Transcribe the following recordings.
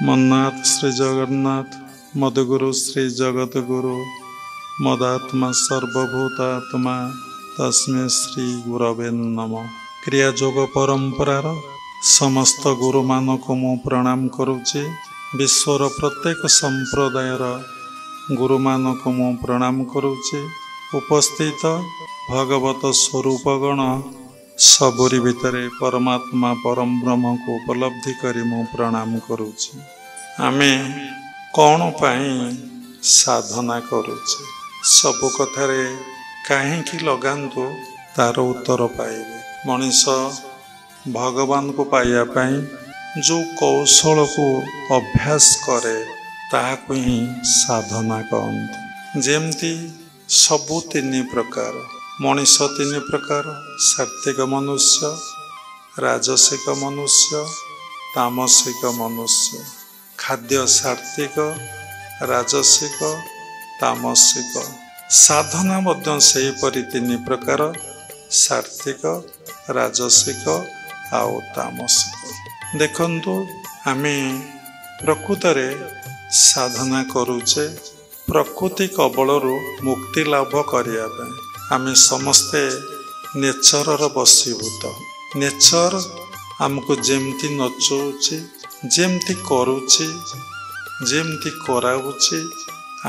मन्नाथ श्री जगन्नाथ मदगुरु श्री जगतगुरु मदात्मा सर्वभूतात्मा तस्मै श्री गुरवे नमः। क्रियायोग परंपरार समस्त गुरु मानक मु प्रणाम करुचे। विश्वर प्रत्येक संप्रदायर गुरु मानक मु प्रणाम करुचे। उपस्थित भगवत स्वरूपगण सबुरी भितरे परमात्मा परम ब्रह्म को उपलब्धि करी मु प्रणाम करुचे। आमे कौन पाई साधना करुचे सबु कथारे काहेकि लगांतु तार उत्तर पाइबे। मनीष भगवान को पाइया पाई जो कौशल को अभ्यास करे ताहाकु ही साधना कहते। जेमती सबु तीन प्रकार मनीष तीन प्रकार सात्विक मनुष्य, राजसिक मनुष्य, तामसिक मनुष्य। खाद्य सात्विक, राजसिक, तामसिक। साधना मध्य सेहीपरि तीन प्रकार सात्विक, राजसिक आउ तामसिक। देखंतु आमे प्रकृतरे साधना करूचे प्रकृति कबलरू मुक्ति लाभ करिया पे। आमे समस्ते नेचरर बसीभूत। नेचर आमको जेमती नचौचे, जेमती करुचे, जेमती कराउचे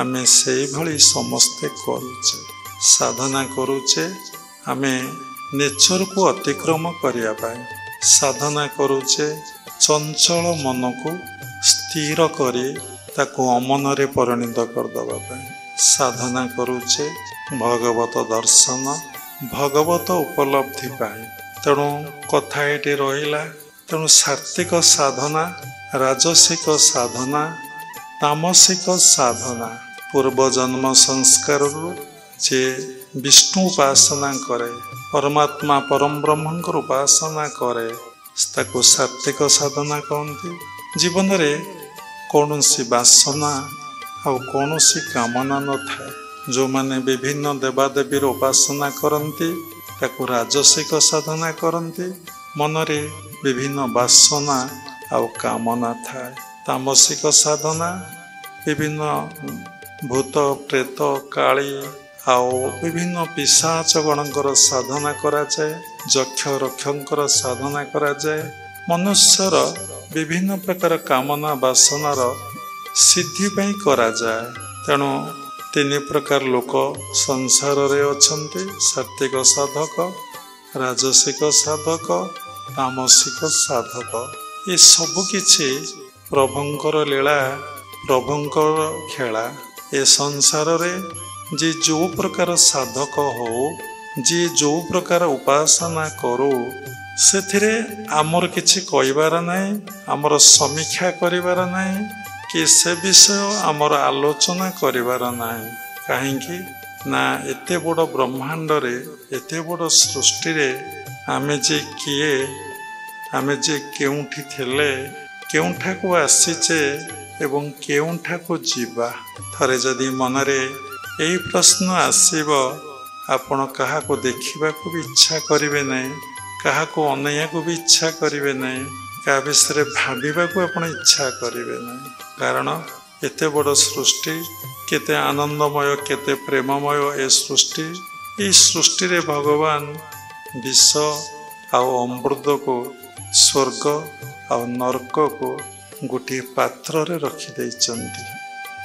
आमे सेही भली समस्ते करुचे। साधना करुचे आमे नेचर को अतिक्रम करिया पाए। साधना करुचे चंचल मन को स्थिर करी ताको अमन रे परिणत करदबा पाए। साधना करुचे भगवत दर्शन, भगवत उपलब्धि पाए। तेणु कथा ये रहिला। तेणु सात्विक साधना, राजसिक साधना, तामसिक साधना पूर्व जन्म संस्कार जे विष्णु उपासना करे, परमात्मा परम ब्रह्म उपासना करे ताको सात्विक साधना कहते। जीवन रे कौनसी वासना आ कौनसी कामना न थाए। जो माने विभिन्न देवादेवी उपासना करती ताको राजसिक साधना करती। मनरे विभिन्न वासना आउ कामना थाए। तामसिक साधना विभिन्न भूत प्रेत काली आउ विभिन्न पिशाच गणकर साधना करा जाए। यक्ष रक्षकर साधना करा जाए। मनुष्यर विभिन्न प्रकार कामना वासनार सिद्धि पई करा जाए। तेणु तीन प्रकार लोक संसार रे अछंती। सात्विक साधक, राजसिक साधक, तामसिक साधक। ये सब किछि प्रभुंकर लीला, प्रभुंकर खेला। ए संसार रे जे जो प्रकार साधक हो, जे जो प्रकार उपासना करो सेथिरे आमर किछि कहिबार नाही, आमर समीक्षा करिबार नाही कि से विषय आमर आलोचना करिबार नाही। काहेकि ना एते बड़ ब्रह्मांड रे, एते बड़ सृष्टि रे आमे जे किए, आमे जे केउठी थिले, केउठा को आसीचे एवं केउठा को जीवा। थरे जदि मनरे एही प्रश्न आसीबो आपण काहा को देखिबा को भी इच्छा करिवे नाही, काहा को अनैया को भी इच्छा करिवे नाही, का विषय भाविबा को आपण इच्छा करिवे नाही। कारण एते बड़ सृष्टि केते आनंदमय, केते प्रेममय ए सृष्टि। ए सृष्टि रे भगवान विष आउ अमृत को, स्वर्ग आउ नरक को गोटे पात्र रे रखी देइचंती।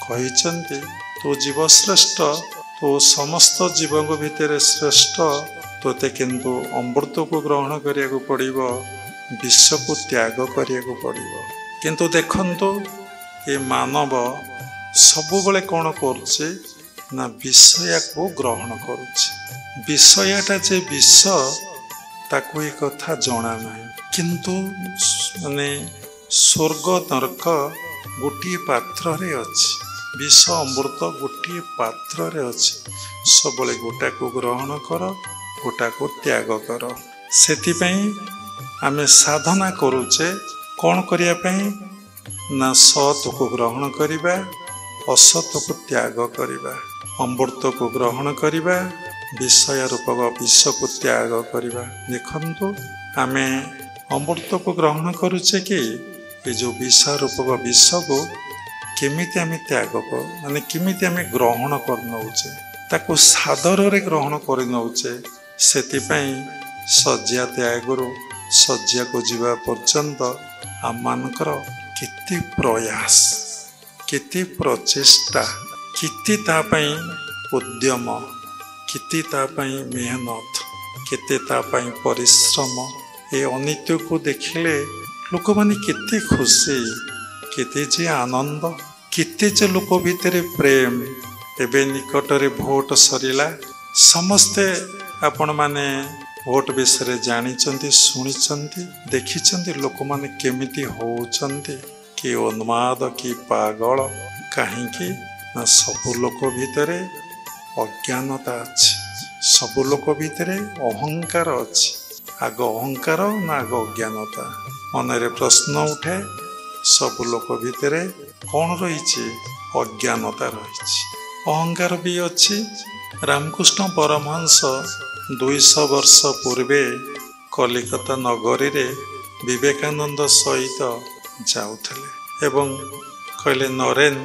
कहिचंती तू जीव श्रेष्ठ, तो समस्त जीव भितर श्रेष्ठ। तोते किंतु अमृत को ग्रहण करिया को पड़िबो, विष को त्याग करिया को पड़िबो। किंतु देखंतु ये मानव सबुबले कौन करुचे ना विषया को ग्रहण करुचे। विषयाटा जे विष ताकू ये कथा जना नहीं। किंतु माने स्वर्ग नरक गोटे पात्र रे अछि, विष अमृत गोटे पात्र रे अछि। सबले गोटा को ग्रहण कर, गोटा को त्याग कर। सेति पई आमे साधना करुचे कौन करिया पई ना सत को ग्रहण करिबा, असत को त्याग करिबा, अमृत को ग्रहण करिबा, विषय रूपक विष को त्याग करिबा। देखंतु आमे अमृत को ग्रहण करुचे कि ये जो विषा रूपक विष को केमिति आमे त्याग माने केमिति आमे ग्रहण कर नौचे ताको सादर रे ग्रहण कर नौचे सेतिपई सज्जा त्यागरु सज्जा को जीवा पर्यंत आम मानकर केते प्रयास केते प्रचेष्टा केते तापई उद्यम केते तापई मेहनत केते तापई परिश्रम ए अनित्य को देखिले लोक माने केते खुशी केते जे आनंद केते जे लोक भितरे प्रेम एबे निकटरे भोट सरिला समस्ते आपण माने भोट विषय जानी शुणी देखी लोक माने केमिति होउचंती कि उन्माद कि पागल कहीं ना सबु लोक भितरे अज्ञानता अच्छी सबु लोक भितरे अहंकार अच्छी आग अहंकार ना आग अज्ञानता मनरे प्रश्न उठे सबु लोक भितरे कौन रही अज्ञानता रही अहंकार भी अच्छी रामकृष्ण परमहंस 200 वर्ष पूर्वे कलिकता नगरी रे विवेकानंद सहित जाउथले एवं कहले नरेन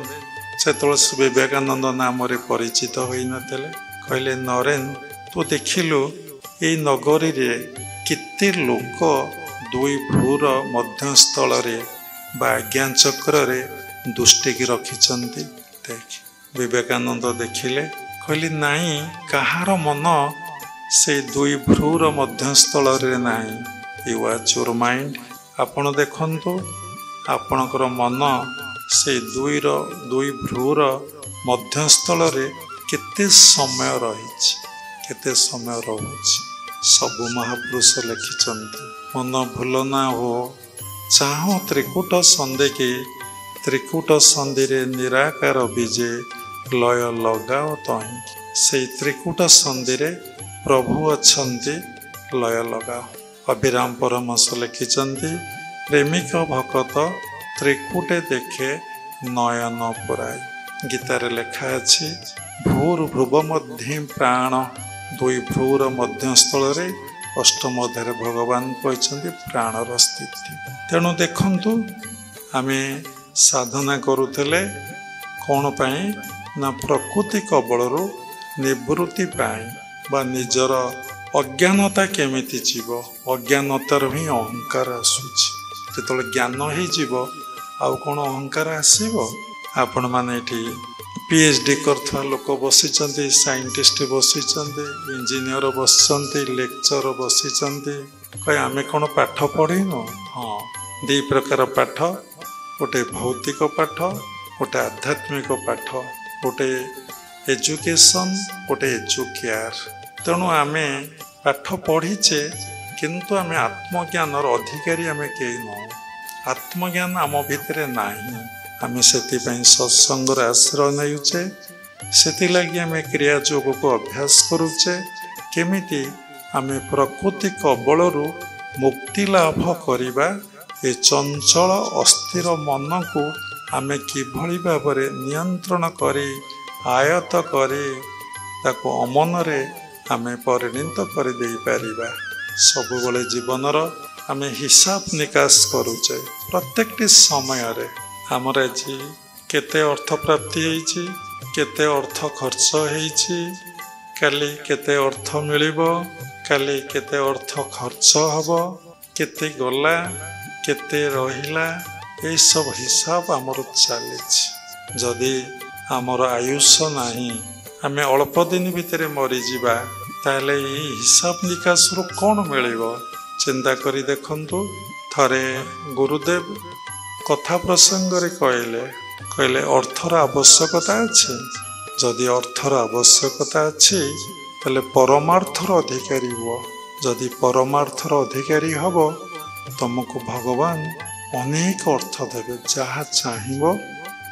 से विवेकानंद नाम रे परिचित होई नथले कहले नरेन तू देखिलु ए नगरी रे किते लोक दुई भूर मध्यस्थल रे बा ज्ञान चक्र रे दुष्टि की रखिचंती देख विवेकानंद देखिले कहले नाई कहार मन से दुई भ्रूर मध्यस्थल रे नाही यू वाच योर माइंड आपण देखंतु आपणकर मन से दुई भ्रूर मध्यस्थल रे केते समय रही केते समय रहुछि सबु महापुरुष लिखिचंती मन भूल ना हो चाहो त्रिकूट संधि के त्रिकूट संधि रे निराकार बीजे लय लगाओ तहीं से त्रिकूट संधि रे प्रभु अच्छन्ति लय लगाओ अभिराम परमहंस लिखिचंती प्रेमिक भकत त्रिकूटे देखे नयन पुराई गीतार लेखा अछि भूर भ्रुव मध्य प्राण दुई भ्रूर मध्यस्थल रे अष्टम अध्याय भगवान कहते प्राणर स्थिति तेणु देखंतु आमे साधना करुले कौन पाई ना प्रकृति कबलरू निवृत्ति पाई बा निजर अज्ञानता केमिति जीव अज्ञानतार ही अहंकार आसुची जो ज्ञान ही जीव आउ कौन अहंकार आसब आपण मैंने पीएचडी करथवा लोक बसिचंती साइंटिस्ट बसिचंती इंजीनियर बसिचंती लेक्चर बसिचंती कहे आमे कौन पाठ पढ़ीनु हाँ दी प्रकार पाठ गोटे भौतिक पाठ गोटे आध्यात्मिक पाठ गोटे एजुकेशन गोटे एजुकेयर तेणु आमे पाठ पढ़ीचे किंतु आमे आत्मज्ञान अधिकारी आमे कई न आत्मज्ञान आम भितर नाही आमे सेतिपई सत्संग आश्रय नौचे सेतिलागी आमे क्रिया योग को अभ्यास करुचे केमिति आमे प्रकृति कबलरू मुक्ति लाभ करिबा ए चंचल अस्थिर मन को आमे किभଳି भाबरे नियंत्रण करी आयत करी ताको अमन रे आमे परिणत कर दे पारिबा सब बेले जीवनर आमे हिसाब निकास करुचे प्रत्येक समय रे हमर जी केते अर्थ प्राप्ति होईची केते अर्थ खर्च होईची काली केते अर्थ मिलिबो काली केते अर्थ खर्च हबो केते गला केते रहिला ए सब हिसाब हमर चलीची जदि हमर आयुष नाही आमे अल्प दिन भितर मरी जिबा ताले ई हिसाब निकास रो कोन मिलिबो चिंता करी देखंतु थरे गुरुदेव कथा प्रसंग रे कहले अर्थर आवश्यकता अछि जदि अर्थर आवश्यकता अछि ताले परमार्थर अधिकारी हुआ जदि परमार्थर अधिकारी हबो तुमको भगवान अनेक अर्थ देवे जहाँ चाहिए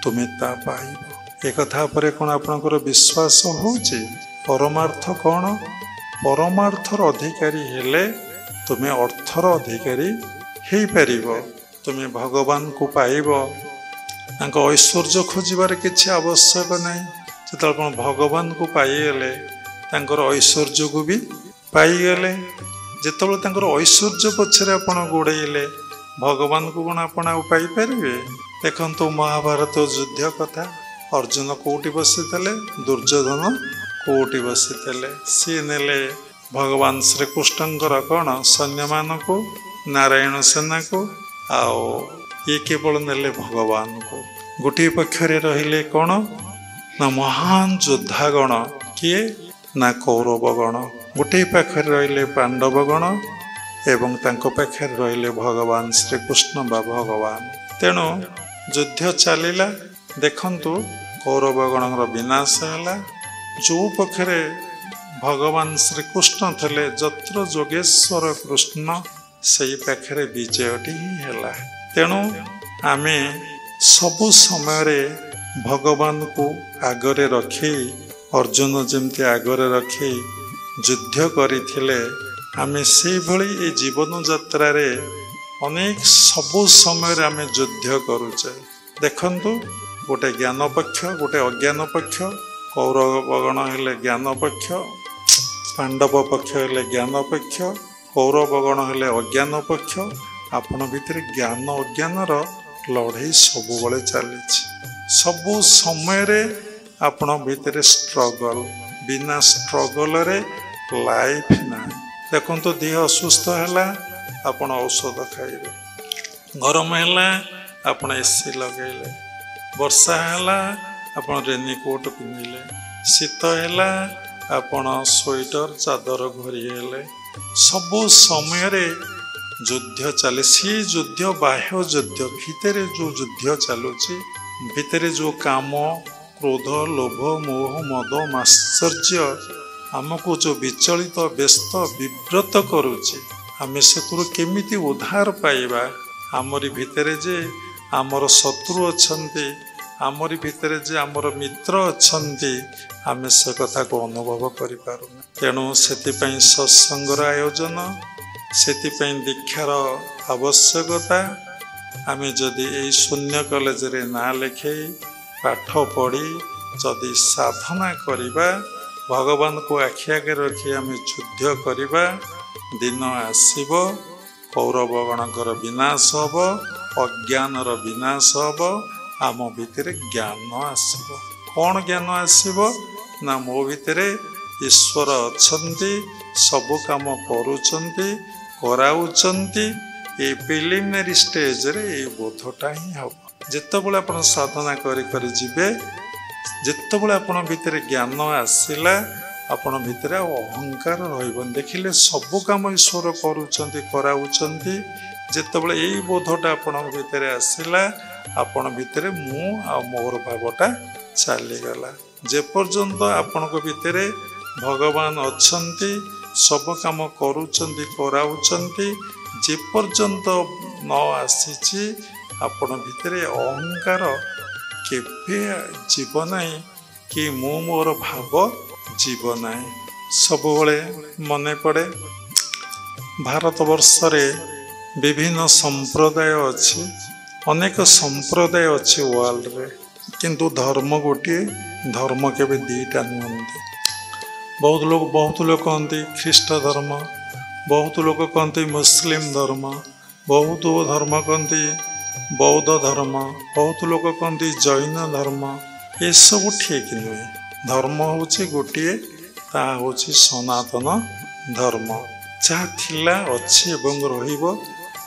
तुम्हें ता पाइब एक कथा पर कौन आपनकर विश्वास होची परमार्थ कौन परमार्थर अधिकारी हेले तुम्हें अर्थर अधिकारी हे परिबो तुम्हें भगवान को पाइब ऐश्वर्य खोजार किसी आवश्यक नहीं जो भगवान को पाइगले ऐश्वर्य को भी पाइगले जिते ऐश्वर्य पछरे आप गोड़े भगवान को कौन आपण पाइपर। देखु महाभारत युद्ध कथा अर्जुन कोटी बसी दुर्योधन कोटी बसी सी नेले भगवान श्रीकृष्णकर कौन सैन्य मान को नारायण सेना को आओ ये केवल नेले भगवान को। गोटे पक्षरे रहिले कौन ना महान योद्धागण किए ना कौरवगण। गोटे पाखरे रहिले पांडवगण एवं तांको पाखरे रहिले भगवान श्रीकृष्ण बा भगवान। तेणु युद्ध चलिला देखंतु कौरवगणर विनाश है। जो पक्षरे भगवान श्रीकृष्ण थे जत्र जोगेश्वर कृष्ण से पाखरे विजयटी ही है। तेणु आमे सबु समय भगवान को आगरे रखी अर्जुन जमती आगरे रखी युद्ध करथिले। आमे से भली ए जीवन यात्रा रे अनेक सबु समय आमे युद्ध करूचे। देखंतु गोटे ज्ञान पक्ष गोटे अज्ञान पक्ष। कौरवगण हेले ज्ञान पक्ष, पांडव पक्ष हेले ज्ञान पक्ष, कौरवगण हेले अज्ञान पक्ष। आपण भितर ज्ञान अज्ञानर लड़ाई सबु बळे चलीछि। सबु समय रे आपण भितर स्ट्रगल, बिना स्ट्रगल रे लाइफ ना। देखंतु देह असुस्थ हैला आपण औषध खाइबे, गरम हैला आपण एसी लगेले, वर्षा हैला आपण रेनकोट पिंधिले, शीत हैला आपण स्वेटर चादर घोरी हेले। सबु समय रे युद्ध चले। सी युद्ध बाह्य युद्ध भितरे जो युद्ध चलुची भितरे जो काम क्रोध लोभ मोह मद माश्चर्य आमको जो विचलित व्यस्त विव्रत करुची आमे सेतुरु केमिति उद्धार पाइबा। आमरी भितरे जे आमर शत्रु अछंती, आमरी भितरे जे आमर मित्र अछंती आमे से कथा को अनुभव करि पारुना। तेणु सेतिपई सत्संगर आयोजन, सेतिपई दीक्षार आवश्यकता। आमे जदि ए शून्य कॉलेज रे ना लेखे पाठ पढ़ी जदि साधना करिबा, भगवान को आखि आगे रखी आमे युद्ध करिबा, दिन आसीब कौरवगणकर विनाश हब, अज्ञानर विनाश हब, आम भितरे ज्ञान आसीब। कौन ज्ञान आसीब ना मो भितरे ईश्वर अछंती, सबु काम करूचंती कराउचंती। ए प्रिलिमिनरी स्टेज रे ए बोधटा ही हब। जेतेबेले आपण साधना करी करी जिबे, जेतेबेले आपण भितरे ज्ञान आसिला आपण भितरे अहंकार रहिबन। देखिले सबु काम ईश्वर करूचंती कराउचंती। जेतेबेले ए बोधटा आपण भितरे आसिला आपण भितरे मु आ मोर भावटा चली गला। जे पर्यंत आपनको भितरे भगवान अछंती, सब काम करूचंती कराउचंती, जे पर्यंत न आसीची आपण भितरे अहंकार केबे जीव नाही कि मु मोर भाव जीव नाही। सबुबले मने पड़े भारत वर्ष रे विभिन्न संप्रदाय अछि, अनेक संप्रदाय अछि वर्ल्ड रे, किंतु धर्म गोटे, धर्म केबे दीटा नुहंती। बहुत लोग कहते ख्रीष्ट धर्म, बहुत लोग कहते मुस्लिम धर्म, बहुत धर्म कहते बौद्ध धर्म, बहुत लोग कहते जैन धर्म। ये सब ठीक नुहे। धर्म होची गोटे, ता होची सनातन धर्म जहाँ थिला अच्छे एवं रहिबो।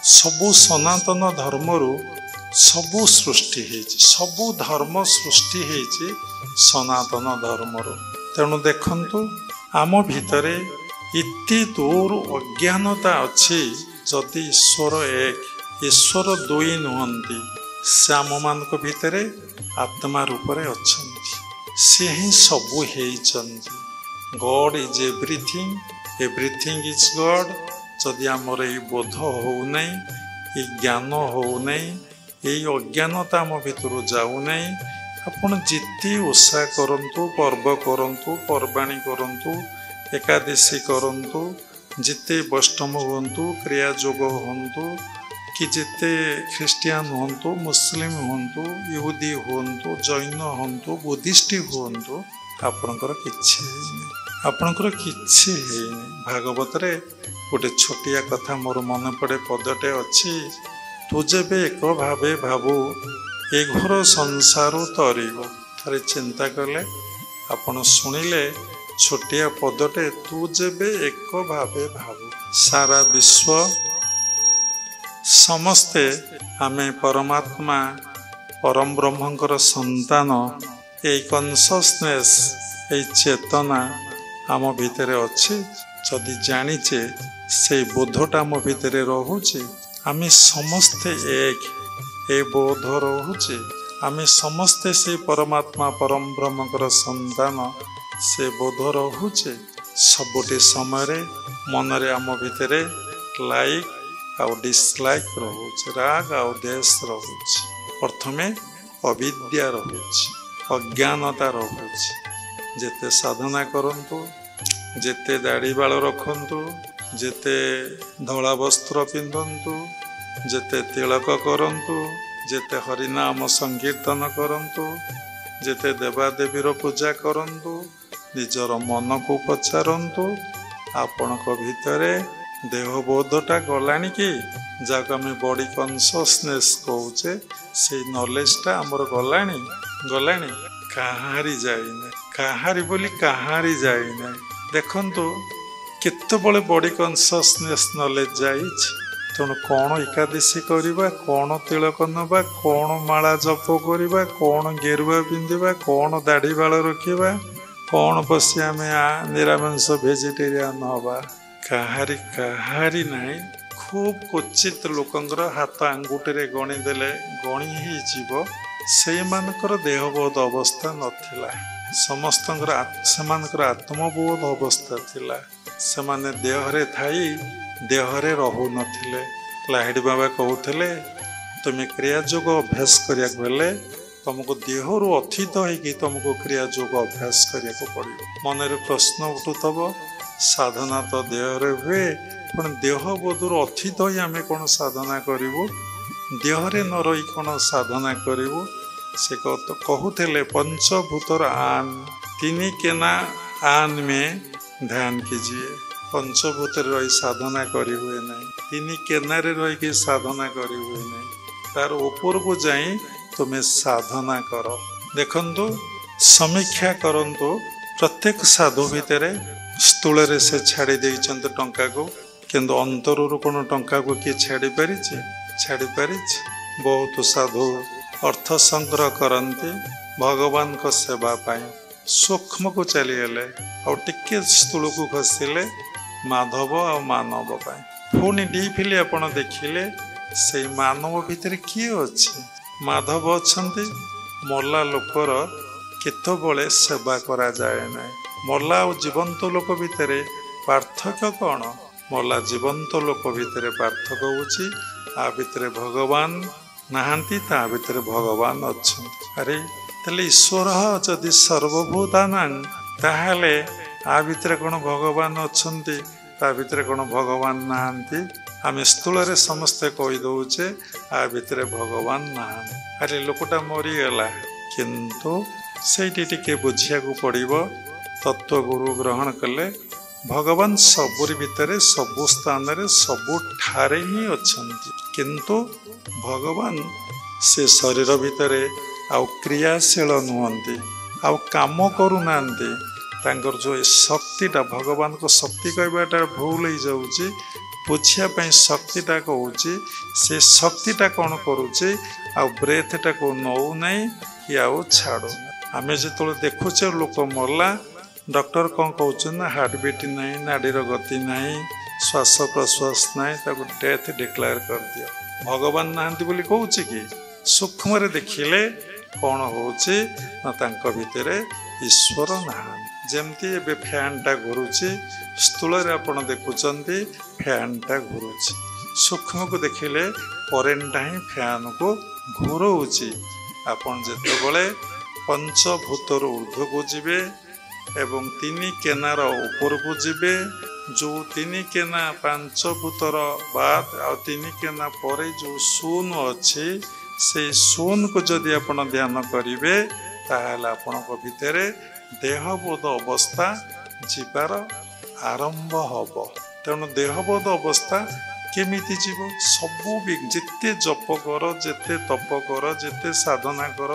सबु सनातन धर्मरु सबु सृष्टि हेछि, सबु धर्म सृष्टि हेछि सनातन धर्मरु। तेणु देखंतु आम भितरे इति दूर अज्ञानता अच्छी। जदि ईश्वर एक, ईश्वर दुई नुहंती, से आम मान भितरे आत्मा रूप रे अछंती, से ही सबु हेइचंती। God is everything, everything is God. जदि आमर ये बोध हो नहीं, ये ज्ञान हो नहीं, ये अज्ञानता आम भितर जाऊ नहीं। आपण जिते ओषा करंतु, पर्व करंतु, पर्वाणी करंतु, एकादशी करंतु, जिते वैष्णव हुंतु, क्रिया जोग हुंतु, कि जिते ख्रिस्टियान हुंतु, मुस्लिम हुंतु, यहूदी हुंतु, जैन हुंतु, बुद्धिस्ट हुंतु, आपणकर किछि हेइनी, आपणकर किछि हेइनी। भागवत रे गोटे छोटिया कथा मोर मन पड़े, पदटे अछि, ତୁ ଯେବେ ଏକ ଭାବେ ଭାବୁ ଏ ଘୋର ସଂସାର ତରିବ। ଥରେ ଚିନ୍ତା କଲେ, ଆପଣ ଶୁଣିଲେ ଛୋଟିଆ ପଦଟେ, ତୁ ଯେବେ ଏକ ଭାବେ ଭାବୁ। ସାରା ବିଶ୍ୱ ସମସ୍ତେ ଆମେ ପରମାତ୍ମା ପରମ ବ୍ରହ୍ମଙ୍କର ସନ୍ତାନ। ଏଇ କନସସନେସ୍, ଏଇ ଚେତନା ଆମ ଭିତରେ ଅଛି। ଯଦି ଜାଣିଛେ, ସେଇ ବୋଧଟା ଆମ ଭିତରେ ରହୁଛି। ଆମେ ସମସ୍ତେ ଏକ, ଏ ବୋଧ ରହୁଛି। ଆମେ ସମସ୍ତେ ସେଇ ପରମାତ୍ମା ପରମ ବ୍ରହ୍ମଙ୍କର ସନ୍ତାନ, ସେ ବୋଧ ରହୁଛି। ସବୁଟି ସମୟରେ ମନରେ ଆମ ଭିତରେ ଲାଇକ୍ ଆଉ ଡିସଲାଇକ୍ ରହୁଛି, ରାଗ ଆଉ ଦେଶ ରହୁଛି। ପ୍ରଥମେ ଅବିଦ୍ୟା ରହୁଛି, ଅଜ୍ଞାନତା ରହୁଛି। ଯେତେ ସାଧନା କରନ୍ତୁ, ଯେତେ ଦାଢ଼ି ବାଳ ରଖନ୍ତୁ, ଯେତେ ଧଳା ବସ୍ତ୍ର ପିନ୍ଧନ୍ତୁ, ଯେତେ ତିଳକ କରନ୍ତୁ, ଯେତେ ହରିନାମ ସଂକୀର୍ତ୍ତନ କରନ୍ତୁ, ଯେତେ ଦେବାଦେବୀର ପୂଜା କରନ୍ତୁ, ନିଜର ମନକୁ ପଚାରନ୍ତୁ, ଆପଣଙ୍କ ଭିତରେ ଦେହବୋଧଟା ଗଲାଣି କି? ଯାହାକୁ ଆମେ ବଡି କନସସନେସ୍ କହୁଛେ, ସେଇ ନଲେଜଟା ଆମର ଗଲାଣି? କାହାରି ଯାଇନାହିଁ। କାହାରି ବୋଲି କାହାରି ଯାଇନାହିଁ। ଦେଖନ୍ତୁ, କେତେବେଳେ ବଡି କନସସନେସ୍ ନଲେଜ ଯାଇଛି। ତେଣୁ କ'ଣ ଏକାଦଶୀ କରିବା, କ'ଣ ତିଳକ ନେବା, କ'ଣ ମାଳା ଜପ କରିବା, କ'ଣ ଗେରୁଆ ପିନ୍ଧିବା, କ'ଣ ଦାଢ଼ି ବାଳ ରଖିବା, କ'ଣ ବସି ଆମେ ନିରାମିଷ ଭେଜିଟେରିଆନ ହବା, କାହାରି ନାହିଁ। ଖୁବ୍ କ୍ୱଚିତ ଲୋକଙ୍କର ହାତ ଆଙ୍ଗୁଠିରେ ଗଣିଦେଲେ ଗଣି ହେଇଯିବ, ସେଇମାନଙ୍କର ଦେହବୋଧ ଅବସ୍ଥା ନଥିଲା। ସେମାନଙ୍କର ଆତ୍ମବୋଧ ଅବସ୍ଥା ଥିଲା। ସେମାନେ ଦେହରେ ଥାଇ ଦେହରେ ରହୁନଥିଲେ। ଲାହିଡ଼ି ବାବା କହୁଥିଲେ, ତୁମେ କ୍ରିୟା ଯୋଗ ଅଭ୍ୟାସ କରିବାକୁ ହେଲେ ତୁମକୁ ଦେହରୁ ଅତୀତ ହେଇକି ତୁମକୁ କ୍ରିୟା ଯୋଗ ଅଭ୍ୟାସ କରିବାକୁ ପଡ଼ିବ। ମନରେ ପ୍ରଶ୍ନ ଉଠୁଥିବ, ସାଧନା ତ ଦେହରେ ହୁଏ, ପୁଣି ଦେହବୋଧରୁ ଅତୀତ ହୋଇ ଆମେ କ'ଣ ସାଧନା କରିବୁ? ଦେହରେ ନ ରହି କ'ଣ ସାଧନା କରିବୁ? ସେ କହୁଥିଲେ, ପଞ୍ଚଭୂତର ଆନ ତିନି କେନା ଆନ ମେ ଧ୍ୟାନ କିଜିଏ। ପଞ୍ଚଭୂତରେ ରହି ସାଧନା କରି ହୁଏ ନାହିଁ, ତିନି କେନାରେ ରହିକି ସାଧନା କରି ହୁଏ ନାହିଁ। ତାର ଉପରକୁ ଯାଇ ତୁମେ ସାଧନା କର। ଦେଖନ୍ତୁ, ସମୀକ୍ଷା କରନ୍ତୁ, ପ୍ରତ୍ୟେକ ସାଧୁ ଭିତରେ ସ୍ଥୂଳରେ ସେ ଛାଡ଼ି ଦେଇଛନ୍ତି ଟଙ୍କାକୁ, କିନ୍ତୁ ଅନ୍ତରରୁ କ'ଣ ଟଙ୍କାକୁ କିଏ ଛାଡ଼ି ପାରିଛି? ବହୁତ ସାଧୁ ଅର୍ଥ ସଂଗ୍ରହ କରନ୍ତି ଭଗବାନଙ୍କ ସେବା ପାଇଁ, ସୂକ୍ଷ୍ମକୁ ଚାଲିଗଲେ, ଆଉ ଟିକେ ସ୍ଥୂଳକୁ ଖସିଲେ ମାଧବ ଆଉ ମାନବ ପାଇଁ। ପୁଣି ଡିପଲି ଆପଣ ଦେଖିଲେ, ସେଇ ମାନବ ଭିତରେ କିଏ ଅଛି? ମାଧବ ଅଛନ୍ତି। ମଲା ଲୋକର କେତେବେଳେ ସେବା କରାଯାଏ ନାହିଁ। ମଲା ଆଉ ଜୀବନ୍ତ ଲୋକ ଭିତରେ ପାର୍ଥକ୍ୟ କ'ଣ? ମଲା ଜୀବନ୍ତ ଲୋକ ଭିତରେ ପାର୍ଥକ୍ୟ ହେଉଛି, ଆ ଭିତରେ ଭଗବାନ ନାହାନ୍ତି, ତା ଭିତରେ ଭଗବାନ ଅଛନ୍ତି। ଆରେ ତାହେଲେ ଈଶ୍ୱର ଯଦି ସର୍ବଭୂତାନାଂ, ତାହେଲେ ଆ ଭିତରେ କ'ଣ ଭଗବାନ ଅଛନ୍ତି, ତା ଭିତରେ କ'ଣ ଭଗବାନ ନାହାନ୍ତି? ଆମେ ସ୍ଥୂଳରେ ସମସ୍ତେ କହିଦଉଛେ ଆ ଭିତରେ ଭଗବାନ ନାହାନ୍ତି। ଆରେ ଲୋକଟା ମରିଗଲା, କିନ୍ତୁ ସେଇଠି ଟିକେ ବୁଝିବାକୁ ପଡ଼ିବ। ତତ୍ତ୍ୱଗୁରୁ ଗ୍ରହଣ କଲେ ଭଗବାନ ସବୁରି ଭିତରେ, ସବୁ ସ୍ଥାନରେ, ସବୁଠାରେ ହିଁ ଅଛନ୍ତି। କିନ୍ତୁ ଭଗବାନ ସେ ଶରୀର ଭିତରେ ଆଉ କ୍ରିୟାଶୀଳ ନୁହନ୍ତି, ଆଉ କାମ କରୁନାହାନ୍ତି। ତାଙ୍କର ଯେଉଁ ଶକ୍ତିଟା, ଭଗବାନଙ୍କ ଶକ୍ତି କହିବାଟା ଭୁଲ ହେଇଯାଉଛି, ବୁଝିବା ପାଇଁ ଶକ୍ତିଟା କହୁଛି। ସେ ଶକ୍ତିଟା କ'ଣ କରୁଛି? ଆଉ ବ୍ରେଥଟାକୁ ନେଉନାହିଁ କି ଆଉ ଛାଡ଼ୁନାହିଁ। ଆମେ ଯେତେବେଳେ ଦେଖୁଛେ ଲୋକ ମଲା, ଡକ୍ଟର କ'ଣ କହୁଛନ୍ତି ନା, ହାର୍ଟବିଟ୍ ନାହିଁ, ନାଡ଼ୀର ଗତି ନାହିଁ, ଶ୍ୱାସ ପ୍ରଶ୍ୱାସ ନାହିଁ, ତାକୁ ଡେଥ୍ ଡିକ୍ଲେୟାର କରିଦିଅ। ଭଗବାନ ନାହାନ୍ତି ବୋଲି କହୁଛି କି? ସୂକ୍ଷ୍ମରେ ଦେଖିଲେ କ'ଣ ହେଉଛି ନା, ତାଙ୍କ ଭିତରେ ଈଶ୍ୱର ନାହାନ୍ତି। ଯେମିତି ଏବେ ଫ୍ୟାନ୍ଟା ଘୁରୁଛି, ସ୍ଥୂଳରେ ଆପଣ ଦେଖୁଛନ୍ତି ଫ୍ୟାନ୍ଟା ଘୁରୁଛି, ସୂକ୍ଷ୍ମକୁ ଦେଖିଲେ କରେଣ୍ଟଟା ହିଁ ଫ୍ୟାନ୍କୁ ଘୁରଉଛି। ଆପଣ ଯେତେବେଳେ ପଞ୍ଚଭୂତରୁ ଉର୍ଦ୍ଧ୍ୱକୁ ଯିବେ ଏବଂ ତିନି କେନାର ଉପରକୁ ଯିବେ, ଯେଉଁ ତିନି କେନା ପାଞ୍ଚଭୂତର ବାଦ ଆଉ ତିନି କେନା ପରେ ଯେଉଁ ଶୂନ ଅଛି, ସେଇ ଶୂନକୁ ଯଦି ଆପଣ ଧ୍ୟାନ କରିବେ, ତାହେଲେ ଆପଣଙ୍କ ଭିତରେ ଦେହବୋଧ ଅବସ୍ଥା ଯିବାର ଆରମ୍ଭ ହେବ। ତେଣୁ ଦେହବୋଧ ଅବସ୍ଥା केमिति जीव सबू भी जिते जप कर जिते तप कर जिते साधना कर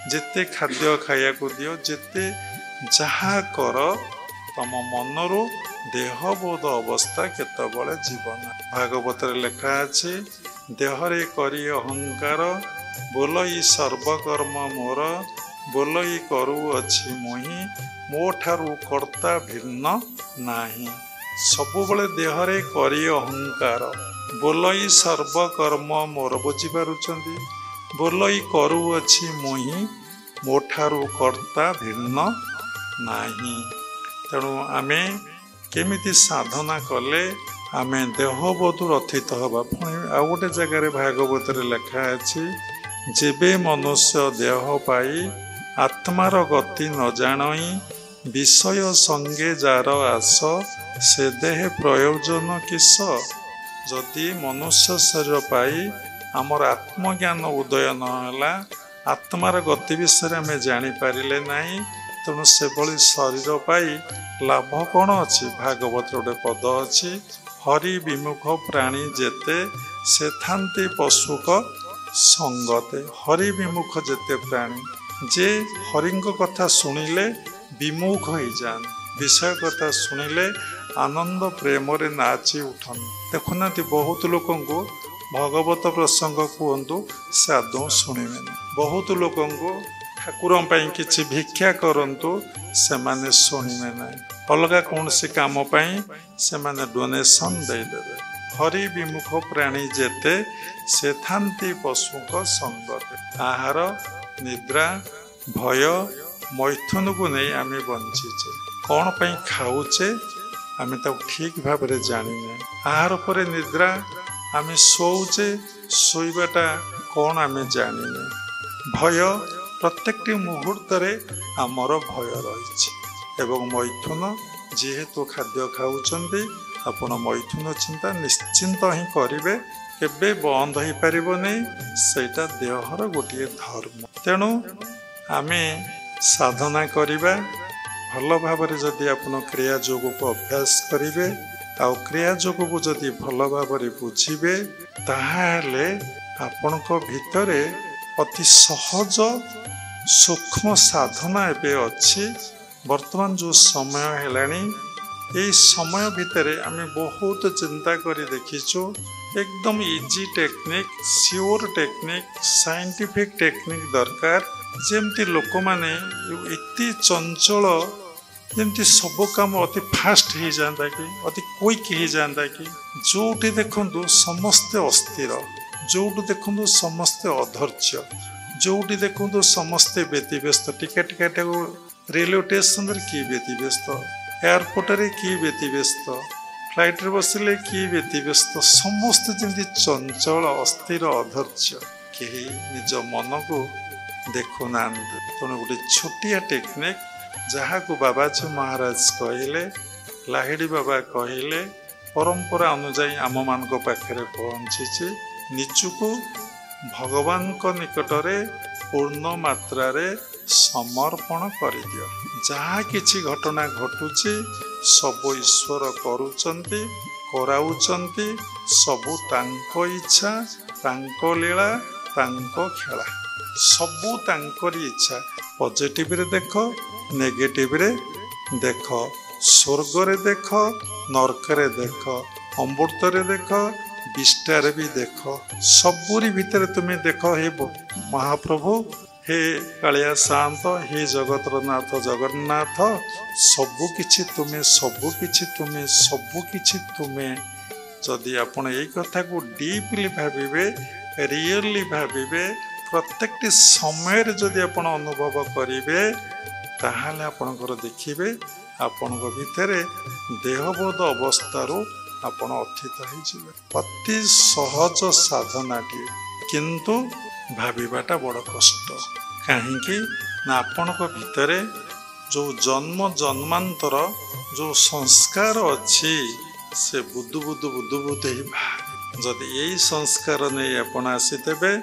जिते खाद्य खाया को दियो जिते जहा कर तम मनरू देहबोध अवस्था केतबले जीवन भागवत लिखा अछि देहरे करी अहंकार बोलई सर्वकर्म मोर बोलई करूअछि मुहि मो ठारू कर्ता भिन्न नाही सबुबले देहरे करी अहंकार बोलई सर्वकर्म मोर बुझी पारुचंदी बोलई करूअछि मुहि मो ठारू कर्ता भिन्न नाही तेणु आमे केमिति साधना कले आमे देहबोधु रथित हवा पुणी आउ गोटे जगार भागवत लिखा अछि जेबे मनुष्य देह पाई आत्मार गति न जानई विषय संगे जार आस से देह प्रयोजन किस जदि मनुष्य शरीर पाई आमर आत्मज्ञान उदय नहला आत्मार गति विषय में जानीपारे ना तेणु से भली शरीर पाई लाभ कौन अच्छी भागवत गोटे पद अच्छी हरि विमुख प्राणी जेते से थांती पशुक संगते हरि विमुख जेते प्राणी जे हरिंग कथा सुनिले विमुख हो जान विषय कथा सुनिले आनंद प्रेम रे नाची उठन देखुना बहुत लोक भगवत प्रसंग कहतु से आदौ शुणे बहुत लोक ठाकुर किसी भिक्षा करंतु से माने शुणे ना अलग कौन सी काम से माने डोनेशन देदेवे हरि विमुख प्राणी जेते से थांती पशुक संगते आहार निद्रा भय मैथुन को नहीं आम बंचीचे कौन पाई खाऊचे आम ठीक भाव में जाने आहार पर निद्रा आम शोचे शोबाटा कौन आम जाने भय प्रत्येक मुहूर्त आमर भय रही मैथुन जेहेतु खाद्य खाऊंट आपण मैथुन चिंता निश्चिंत ही करेंगे केबे बंद हो पार नहीं सेटा देहर गोटे धर्म तेणु आमे साधना करिबा भल भाव जदि आपण क्रिया योग को अभ्यास करेंगे आउ क्रिया योग को जदि भल भाव बुझे ताहले आपण भितर अति सहज सूक्ष्म साधना एबे अच्छी वर्तमान जो समय है ये समय भितर आम बहुत चिंता करी देखीचु एकदम easy technique sure technique scientific technique दरकार जेमती लोक माने इति चंचल जमती सब काम अति फास्ट हो जाता कि अति क्विक हो जाता कि जोटी देखु समस्ते अस्थिर जोटू देखु समस्ते अधर्य जोटी देखु समस्ते व्यतिव्यस्त टिकेट रेलवे स्टेशन की व्यतिव्यस्त एयरपोर्ट रे की व्यतिव्यस्त फ्लाइट रे बसिले की व्यतिव्यस्त समस्त जमी चंचल अस्थिर अधर्य कहीं निज मन को देखु ना तेणु गोटे छोटिया टेक्निक जहाँ को बाबाजी महाराज कहले लाहिड़ी बाबा कहले परंपरा अनुजाई आम मान पाखे पहुँची निचुको भगवान को निकटरे पूर्ण मात्रा रे समर्पण कर दियो जहाँ किछि घटना घटुची सब ईश्वर करुचंती कराउचंती सबु तांको इच्छा तांको लीला तांको खेला सबु तांकरी इच्छा पॉजिटिव रे देख नेगेटिव रे देख स्वर्ग रे देख नरक रे देख अमृत रे देख विष्टार भी देख सबुरी भितर तुम्हें देख हे महाप्रभु हे कालिया शांत हे जगतर नाथ जगन्नाथ सबुकिछि तुम्हें जदि आपण यही कथा को डीपली भाविबे रियली भाविबे प्रत्येक समय जदि आपण अनुभव करिवे ताहाले आपणकर देखिबे आपणक भितरे देहबोध अवस्थारू आपण अथित हो अति सहज साधनाटी किंतु भाविबाटा बड़ कष्ट कहीं ना आपणक भितरे जो जन्म जन्मांतर जो संस्कार अच्छी से बुद्धु ही बाहर जदि यही संस्कार नहीं आपण आसीते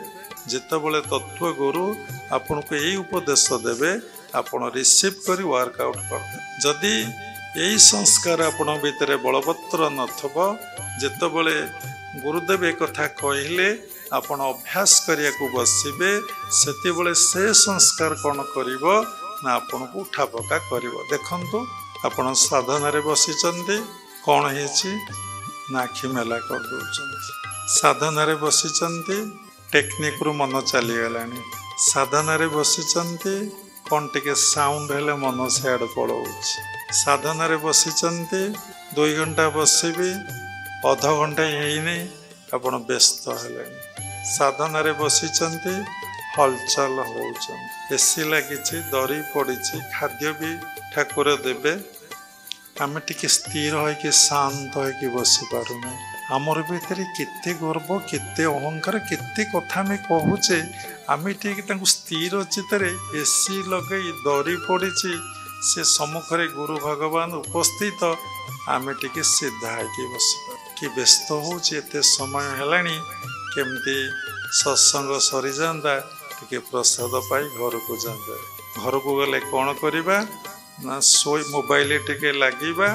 जितेबले तत्व गुरु आपन को यही उपदेश देवे आपण रिसीव कर वर्कआउट कर जदि यही संस्कार आपण भीतर बलवत्तर नथब जितेबले गुरुदेव एक कथा कहले आपण अभ्यास करिया को बसिबे सेतिबेले से संस्कार कौन करिवो ना आपण को उठा पका करिवो। देखंतु आपण साधना रे बसिचंदी कौन हेछि ना आखि मेला कर दउचंदी। साधना रे बसिचंदी टेक्निक रु मन चली गलानी। साधना रे बसिचंदी कौन टिके साउंड हेले मन सियाड पळौछि। साधना रे बसिचंदी 2 घंटा बसिबी अध घंटा हेइनी आपण व्यस्त हेले। साधना रे बसिचंदी हलचल होउछन एसी लागिछि दरी पड़िछि खाद्य भी ठाकुर देबे आमे टिके स्थिर होय कि शांत होय कि बसि पारुने। हमर भीतर केते गर्व केते अहंकार केते कथा में कहूचे आमे टिके तांको स्थिर चित्तरे एसी लगई दरी पड़िछि से सम्मुखरे गुरु भगवान उपस्थित आमे टिके सीधा कि बसि कि व्यस्त होउछि एते समय हेलानी केमती सत्संग सरी जांदा टिके प्रसाद पाई घर को जांदा। घर को गले कौन करिबा ना सोई मोबाइल टिके लागिबा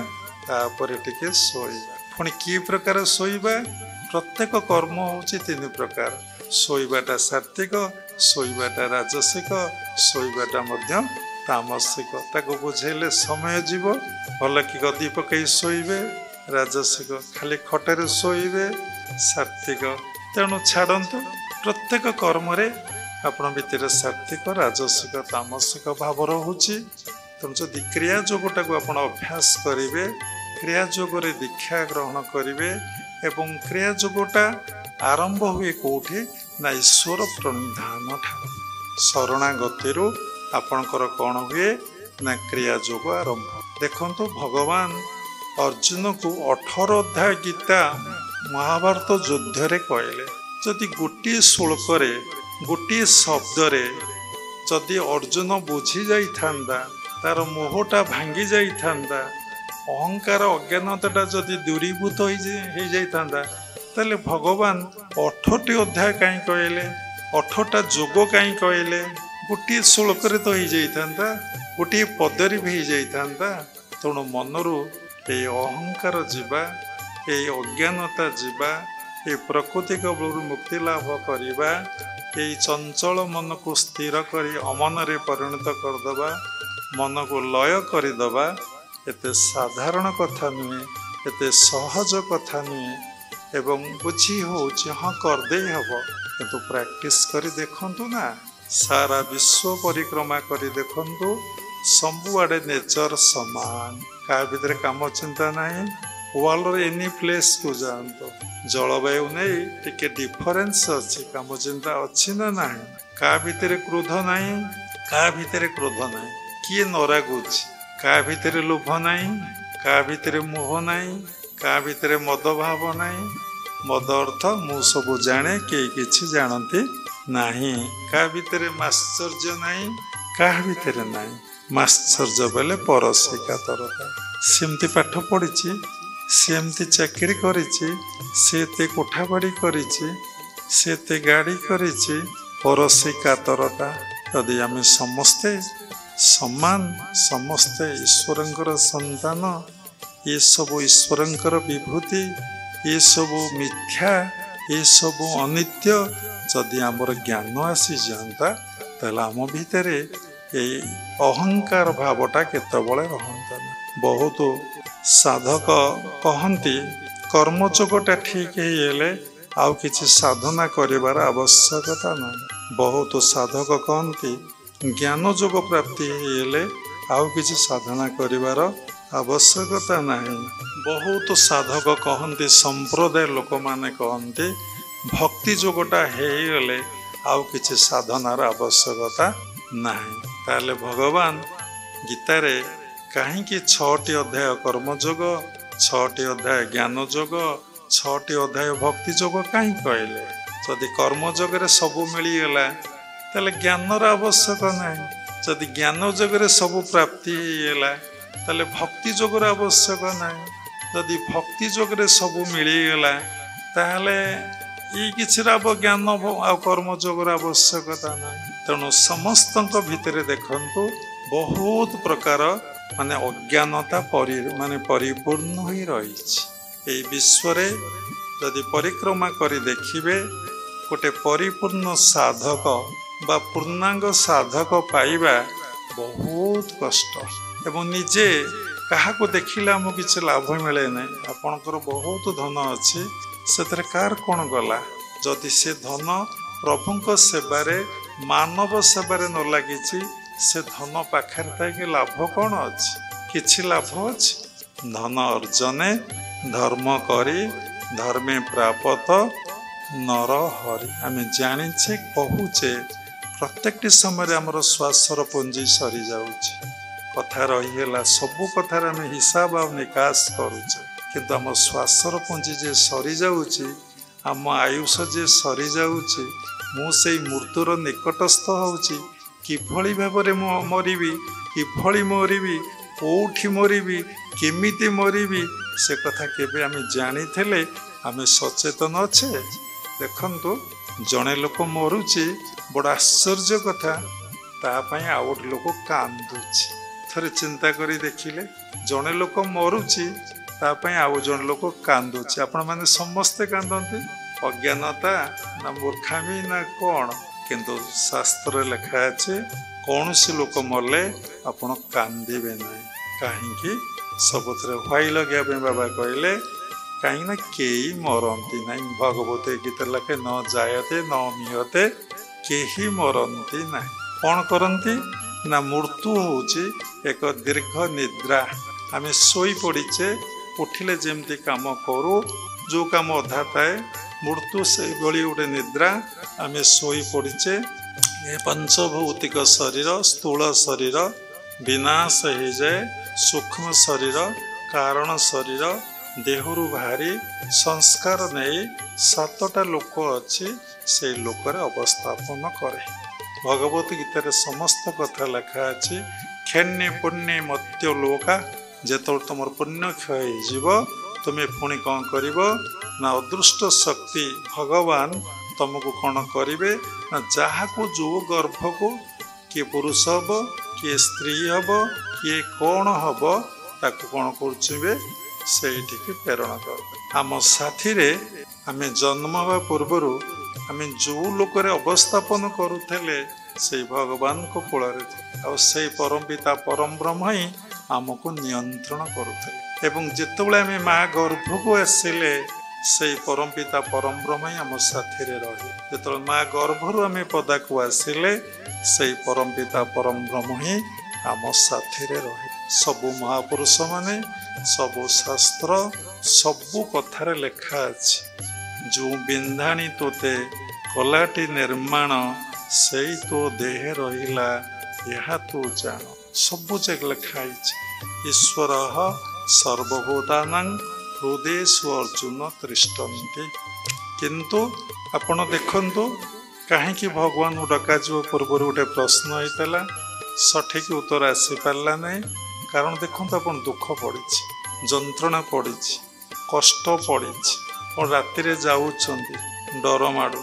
तापरे टिके सोइबा। पुणी की प्रकार सोइबा प्रत्येक कर्म होउछि 3 प्रकार। सोइबाटा सात्विक सोइबाटा राजसिक सोइबाटा मध्य तामसिक। ताको बुझेले समय जीव भल कि गदी पकई सोइबे राजसिक खाली खटरे सोइबे सात्विक। तेणु छाड़न्तु प्रत्येक कर्म रे आपण भितर सात्विक राजसिक तामसिक भाव रहुछि। तेणु जदि क्रिया जोगटा को आपण अभ्यास करिवे क्रिया जोग रे दीक्षा ग्रहण करिवे एवं क्रिया जोगटा आरंभ हुए कोठी ना ईश्वर प्रणिधान ठाकुर शरणागतिरु आपणकर कौन हुए ना क्रिया जोग आरंभ। देखंतु भगवान अर्जुन को 18 अध्याय गीता महाभारत युद्ध रे कहले जदि गोटे श्लोक रे गोटे शब्द रे जदि अर्जुन बुझी जाई थांदा तार मोहटा भांगी जाई थांदा अहंकार अज्ञानता जदि दूरीभूत हो जाई थांदा ताले भगवान 18टी अध्याय कहीं कहले 18टा जोग कहीं कहले गोटे श्लोक रे तो हो जाई थांदा गोटे पदरी भी हो जाई थांदा। तेणु मनरू ए अहंकार जीवा ए अज्ञानता जीवा ए प्राकृतिक बलरू मुक्ति लाभ करिबा ए चंचल मन को स्थिर करी अमन रे परिणत करदबा मन को लय करदबा एते साधारण कथा नुहे एते सहज कथा नुहे एवं बुझी होउछि हाँ करदे हबो किंतु प्रैक्टिस करी देखंतु ना सारा विश्व परिक्रमा करी देखंतु सबुआडे नेचर समान का भीतर काम चिंता नहीं। वर्ल्ड एनी प्लेस को जानतो जलवायु नहीं टिके डिफरेंस अच्छी काम चिंता अच्छी ना नहीं का भीतर क्रोध नहीं का भीतर क्रोध नहीं किए नरागुच का भीतर लोभ नहीं का भीतर मोह नहीं का भीतर मद भाव नहीं। मद अर्थ मु सब जाने कई किछि जानती नहीं का भीतर माश्चर्य नहीं का भीतर नहीं। माश्चर्य बेले परसिका तरता सेमती पाठ पढ़ी सेमती चाकरी करिछि सेते कोठा बाड़ी करिछि सेते गाड़ी करिछि परसिका तरता। यदि आम समस्ते समान समस्ते ईश्वरंकर संतान ये सब ईश्वरंकर विभूति ये सब मिथ्या ये सब अनित्य जदि आमर ज्ञान आसी जाता ताले आम भितर अहंकार भावटा केतबले रहंता ना। बहुत साधक कहती कर्मयोगटा ठीक है आउ किछि साधना करिवार आवश्यकता नहीं। बहुत साधक कहती ज्ञान जोग प्राप्ति हेले आउ किछि साधना करिवार आवश्यकता नहीं। बहुत साधक कहती संप्रदाय लोक माने कहती भक्ति जोगटा हेले आउ किछि साधनार आवश्यकता नहीं। ताले भगवान गीतारे कहीं 6टी अध्याय कर्मयोग 6टी अध्याय ज्ञान जोग 6टी अध्याय भक्ति जोग कहीं कहले जदि कर्मयोग सबू मिलगला ताले ज्ञानर आवश्यक नहीं। जदि ज्ञान जोगरे सबू प्राप्ति होगा ताले भक्ति जोगर आवश्यक नहीं। जदि भक्ति जोगरे सबू मिलगला ताले ये किसी ज्ञान आ कर्म जोगर आवश्यकता नहीं। तेणु समस्त भितर देखंतु बहुत प्रकार माने अज्ञानता माने परिपूर्ण हो रही विश्व जदि परिक्रमा करी देखिबे गोटे परिपूर्ण साधक बा पूर्णांग साधक पाइबा बहुत कष्ट एवं निजे काहाको देखिले आमको किसी लाभ मिले ना। आपणकर बहुत धन अच्छी से कार कौन गला जदि से धन प्रभुंक सेवारे मानव सेवारे न लगी से धन पाखे थी लाभ कौन अच्छी किछि लाभ अच्छी धन अर्जने धर्म करी धर्मे प्राप्त नर हरि आम जाचे कहूचे प्रत्येक समय आमर श्वासर पुंजी सरी जाऊँच कथा रहीगला सबू कथार आम हिसाब आ निकास करुचे किंतु आम श्वासर पुंजी जे सरी जाऊँची आम आयुष जे सरी जाऊँची मु से मृत्युर निकटस्थ होउची किभली भाବରେ मरिबी किभली मरिबी कोठी मरिबी केमिति मरिबी से कथा केबे आम जानी थे आम सचेतन अच्छे। देखंतु जड़े लोक मरुची बड़ आश्चर्य कथा तापाई आ गोटे लोक कांदुची थरे चिंता करी देखिले जड़े लोक मरुची तापाई आउ जड़े लोक कांदुची आपण माने समस्ते कांदती अज्ञानता ना मूर्खामी ना कौन किंतु शास्त्र लिखा अच्छे कौन सी लोक मरले आपण कांदे ना कहीं सबुथ हई लगे बाबा कहले कहीं ना कई मरती ना भगवत गीत लखे न जायते न मिहते कहीं मरती ना कौन करती ना मृत्यु होची एक दीर्घ निद्रा आम शोई पड़ीचे उठिले जमती काम करू जो काम अधा थाए मृत्यु से भली गोटे निद्रा आम शोई पड़ीचे ये पंचभौतिक शरीर स्थूल शरीर विनाश हो जाए सूक्ष्म शरीर कारण शरीर देहरु भारी संस्कार नहीं सातटा लोक अच्छी से लोकर अवस्थापन करे भगवत गीतार समस्त कथा लिखा अच्छी क्षण्य पुण्य मत्य लोका जेतोल तुम पुण्य क्षय जीव तुम्हें पुणी कौन कर ना अदृष्ट शक्ति भगवान तुमको कौन करेंगे ना जहाँ को जो गर्भ को किए पुरुष हम किए स्त्री हम किए कौन हम ताको कौन कर प्रेरणा कर आम साथी आम जन्म हवा पूर्वर आम जो लोक अवस्थापन करुले से भगवान को कूल से परम पिता परम ब्रह्म ही आमको नियंत्रण करुले एवं जितेबाला आम माँ गर्भ को आसिले से परम पिता परम ब्रह्म ही आम साथी रही जो माँ गर्भर आम पदा को आसिले से परम पिता परम ब्रह्म ही आम साथी रही सबु महापुरुष माने सबु शास्त्र सबु कथार लिखा अच्छे जो बिंधाणी तोते कलाटी निर्माण से तो देह रहिला यह तो जान सबु जगह लिखाई ईश्वर सर्वभूतानां हृदयेषु अर्जुन तिष्ठन्ति किंतु आपण देखंतु कहीं भगवान डका पूर्व गोटे प्रश्न होता सठिक उत्तर आसी पारा नहीं कारण देखो अपन दुख पड़ी जंत्रणा पड़ी कष्ट पड़ी और रातिर जाऊँ डर माड़ू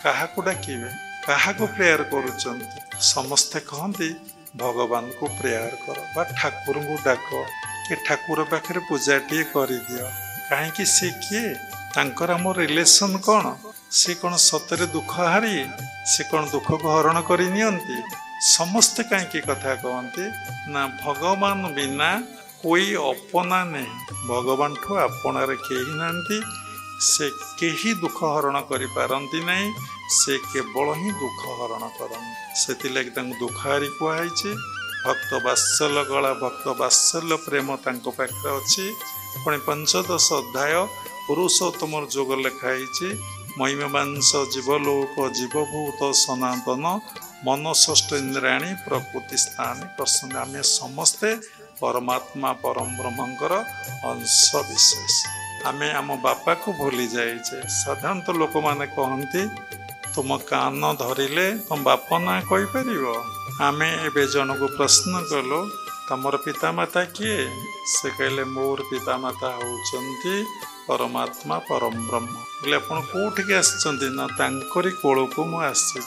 क्या डाकबे क्या प्रेयर कर समस्ते कहते भगवान को प्रेयर कर बा ठाकुर को डाक कि ठाकुर पाखे पूजा टे कर दियो कहीं सी किए तांकर आम रिलेशन कौन सी कौन सतरे दुख हारी सी कौन दुख को हरण करनी समस्ते कहीं कथा कहते ना भगवान बिना कोई अपना नहीं भगवान ठू आपणार कहीं ना से कहीं दुख हरण कर पारती नहीं से केवल ही दुख हरण करती दुख हारी कहुई भक्त बात्सल्य गला भक्त बात्सल्य प्रेम तांको पाखे अच्छी पुणी 15 अध्याय पुरुषोत्तम जोग लिखाई महिमांश जीवलोक जीवभूत सनातन मन षष्ठ इंद्राणी प्रकृति स्थान प्रसन्न आम समस्ते परमात्मा परम ब्रह्मंकर अंश विशेष आम आम बापा को भूली जाए साधारणतः लोक मैंने कहती तुम कान धरिले तुम बाप ना कहीपर आम ए जन को प्रश्न कलु तमर पितामाता किए से कहले मोर पितामाता होउचंती परमात्मा परम ब्रह्म बोले आपण कोठिक आसचंती ना तांकरी कोल को मु आसी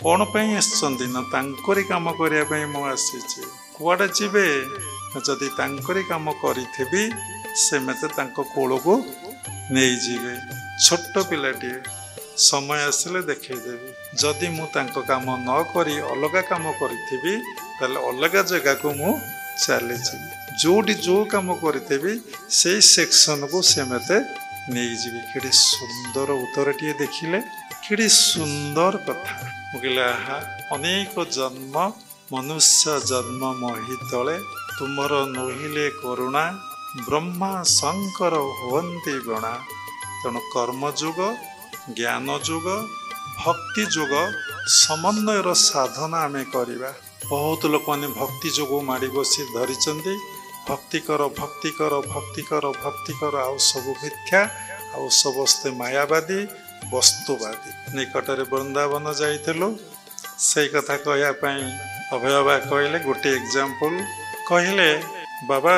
कौन पाई आसचंती ना तांकरी काम करिया पई मु आसी कुआडे जीवे जदि तांकरी काम करिथेबी से मते तांको कोल को ନେଇଯିବେ। ଛୋଟ ପିଲାଟିଏ, ସମୟ ଆସିଲେ ଦେଖେଇଦେବି। ଯଦି ମୁଁ ତାଙ୍କ କାମ ନ କରି ଅଲଗା କାମ କରିଥିବି ତାହେଲେ ଅଲଗା ଜାଗାକୁ ମୁଁ ଚାଲିଯିବି। ଯୋଉଠି ଯୋଉ କାମ କରିଥିବି ସେଇ ସେକ୍ସନକୁ ସେ ମୋତେ ନେଇଯିବି। କେଡ଼େ ସୁନ୍ଦର ଉତ୍ତରଟିଏ ଦେଖିଲେ, କେଡ଼େ ସୁନ୍ଦର କଥା। ମୁଁ କହିଲି ଆହା, ଅନେକ ଜନ୍ମ ମନୁଷ୍ୟ ଜନ୍ମ ମୋହି ତଳେ, ତୁମର ନୋହିଲେ କରୁଣା, ବ୍ରହ୍ମା ଶଙ୍କର ହୁଅନ୍ତି ଗଣା। ତେଣୁ କର୍ମଯୋଗ, ଜ୍ଞାନ ଯୋଗ, ଭକ୍ତି ଯୋଗ ସମନ୍ୱୟର ସାଧନା ଆମେ କରିବା। ବହୁତ ଲୋକମାନେ ଭକ୍ତି ଯୋଗ ମାଡ଼ି ବସି ଧରିଛନ୍ତି, ଭକ୍ତି କର ଭକ୍ତି କର ଭକ୍ତି କର ଭକ୍ତି କର, ଆଉ ସବୁ ମିଥ୍ୟା, ଆଉ ସମସ୍ତେ ମାୟାବାଦୀ ବସ୍ତୁବାଦୀ। ନିକଟରେ ବୃନ୍ଦାବନ ଯାଇଥିଲୁ, ସେଇ କଥା କହିବା ପାଇଁ ଅଭୟ ବାବା କହିଲେ ଗୋଟେ ଏକ୍ଜାମ୍ପଲ କହିଲେ। ବାବା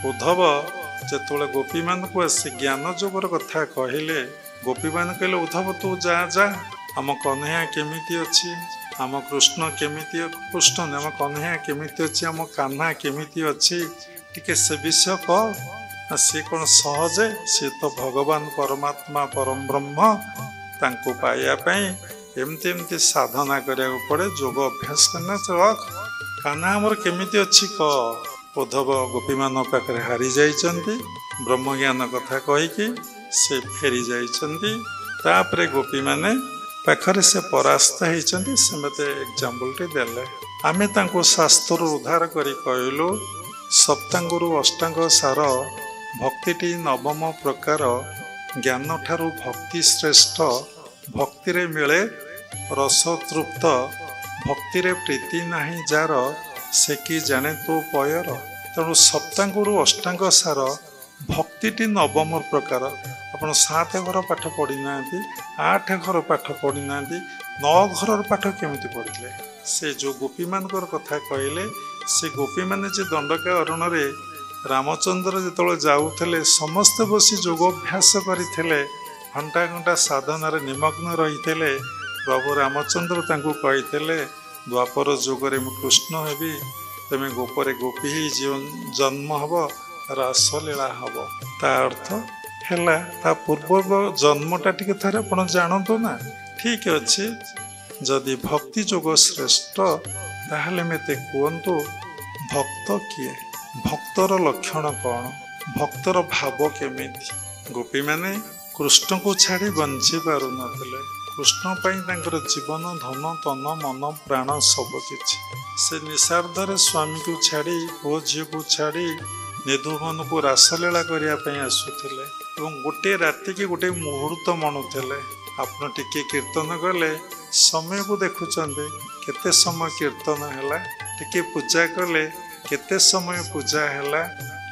ଉଦ୍ଧବ ଯେତେବେଳେ ଗୋପୀମାନଙ୍କୁ ଆସି ଜ୍ଞାନ ଯୋଗର କଥା କହିଲେ, ଗୋପୀମାନେ କହିଲେ ଉଦ୍ଧବ ତୁ ଯା ଯା, ଆମ କହ୍ନେୟା କେମିତି ଅଛି, ଆମ କୃଷ୍ଣ କେମିତି, କୃଷ୍ଣ ଆମ କହ୍ନେୟା କେମିତି ଅଛି, ଆମ କାହ୍ନା କେମିତି ଅଛି, ଟିକେ ସେ ବିଷୟ କହ। ସିଏ କ'ଣ ସହଜେ, ସିଏ ତ ଭଗବାନ ପରମାତ୍ମା ପରମ ବ୍ରହ୍ମ, ତାଙ୍କୁ ପାଇବା ପାଇଁ ଏମିତି ଏମିତି ସାଧନା କରିବାକୁ ପଡ଼େ, ଯୋଗ ଅଭ୍ୟାସ କରିନା ରଖ, କାହ୍ନା ଆମର କେମିତି ଅଛି କହ। ଉଦ୍ଧବ ଗୋପୀମାନଙ୍କ ପାଖରେ ହାରି ଯାଇଛନ୍ତି, ବ୍ରହ୍ମଜ୍ଞାନ କଥା କହିକି ସେ ଫେରି ଯାଇଛନ୍ତି। ତାପରେ ଗୋପୀମାନେ ପାଖରେ ସେ ପରାସ୍ତ ହେଇଛନ୍ତି, ସେ ମୋତେ ଏକ୍ଜାମ୍ପଲଟି ଦେଲେ। ଆମେ ତାଙ୍କୁ ଶାସ୍ତ୍ରରୁ ଉଦ୍ଧାର କରି କହିଲୁ, ସପ୍ତାଙ୍ଗରୁ ଅଷ୍ଟାଙ୍ଗ ସାର, ଭକ୍ତିଟି ନବମ ପ୍ରକାର, ଜ୍ଞାନ ଠାରୁ ଭକ୍ତି ଶ୍ରେଷ୍ଠ, ଭକ୍ତିରେ ମିଳେ ରସତୃପ୍ତ, ଭକ୍ତିରେ ପ୍ରୀତି ନାହିଁ ଯାର, ସେ କି ଜାଣେ ତୋ ପୟର। ତେଣୁ ସପ୍ତାଙ୍ଗରୁ ଅଷ୍ଟାଙ୍ଗ ସାର, ଭକ୍ତିଟି ନବମ ପ୍ରକାର। ଆପଣ 7 ଘର ପାଠ ପଢ଼ିନାହାନ୍ତି, 8 ଘର ପାଠ ପଢ଼ିନାହାନ୍ତି, 9 ଘରର ପାଠ କେମିତି ପଢ଼ିଲେ? ସେ ଯେଉଁ ଗୋପୀମାନଙ୍କର କଥା କହିଲେ, ସେ ଗୋପୀମାନେ ଯେ ଦଣ୍ଡକା ଅରଣ୍ୟରେ ରାମଚନ୍ଦ୍ର ଯେତେବେଳେ ଯାଉଥିଲେ ସମସ୍ତେ ବସି ଯୋଗ ଅଭ୍ୟାସ କରିଥିଲେ, ଘଣ୍ଟା ଘଣ୍ଟା ସାଧନାରେ ନିମଗ୍ନ ରହିଥିଲେ। ପ୍ରଭୁ ରାମଚନ୍ଦ୍ର ତାଙ୍କୁ କହିଥିଲେ, ଦ୍ୱାପର ଯୁଗରେ ମୁଁ କୃଷ୍ଣ ହେବି, ତମେ ଗୋପରେ ଗୋପୀ ହେଇ ଜନ୍ମ ହେବ, ରାସଲୀଳା ହେବ। ତା ଅର୍ଥ ହେଲା, ତା ପୂର୍ବ ଜନ୍ମଟା ଟିକେ ଥରେ ଆପଣ ଜାଣନ୍ତୁ ନା। ଠିକ୍ ଅଛି, ଯଦି ଭକ୍ତି ଯୋଗ ଶ୍ରେଷ୍ଠ, ତାହେଲେ ମୋତେ କୁହନ୍ତୁ ଭକ୍ତ କିଏ, ଭକ୍ତର ଲକ୍ଷଣ କ'ଣ, ଭକ୍ତର ଭାବ କେମିତି? ଗୋପୀମାନେ କୃଷ୍ଣକୁ ଛାଡ଼ି ବଞ୍ଚି ପାରୁନଥିଲେ, କୃଷ୍ଣ ପାଇଁ ତାଙ୍କର ଜୀବନ ଧନ ତନ ମନ ପ୍ରାଣ ସବୁ କିଛି। ସେ ନିଶାର୍ଦ୍ଧରେ ସ୍ୱାମୀକୁ ଛାଡ଼ି, ପୁଅ ଝିଅକୁ ଛାଡ଼ି ନିଧୁବନକୁ ରାସଲୀଳା କରିବା ପାଇଁ ଆସୁଥିଲେ ଏବଂ ଗୋଟିଏ ରାତିକି ଗୋଟେ ମୁହୂର୍ତ୍ତ ମଣୁଥିଲେ। ଆପଣ ଟିକେ କୀର୍ତ୍ତନ କଲେ, ସମୟକୁ ଦେଖୁଛନ୍ତି କେତେ ସମୟ କୀର୍ତ୍ତନ ହେଲା, ଟିକେ ପୂଜା କଲେ କେତେ ସମୟ ପୂଜା ହେଲା,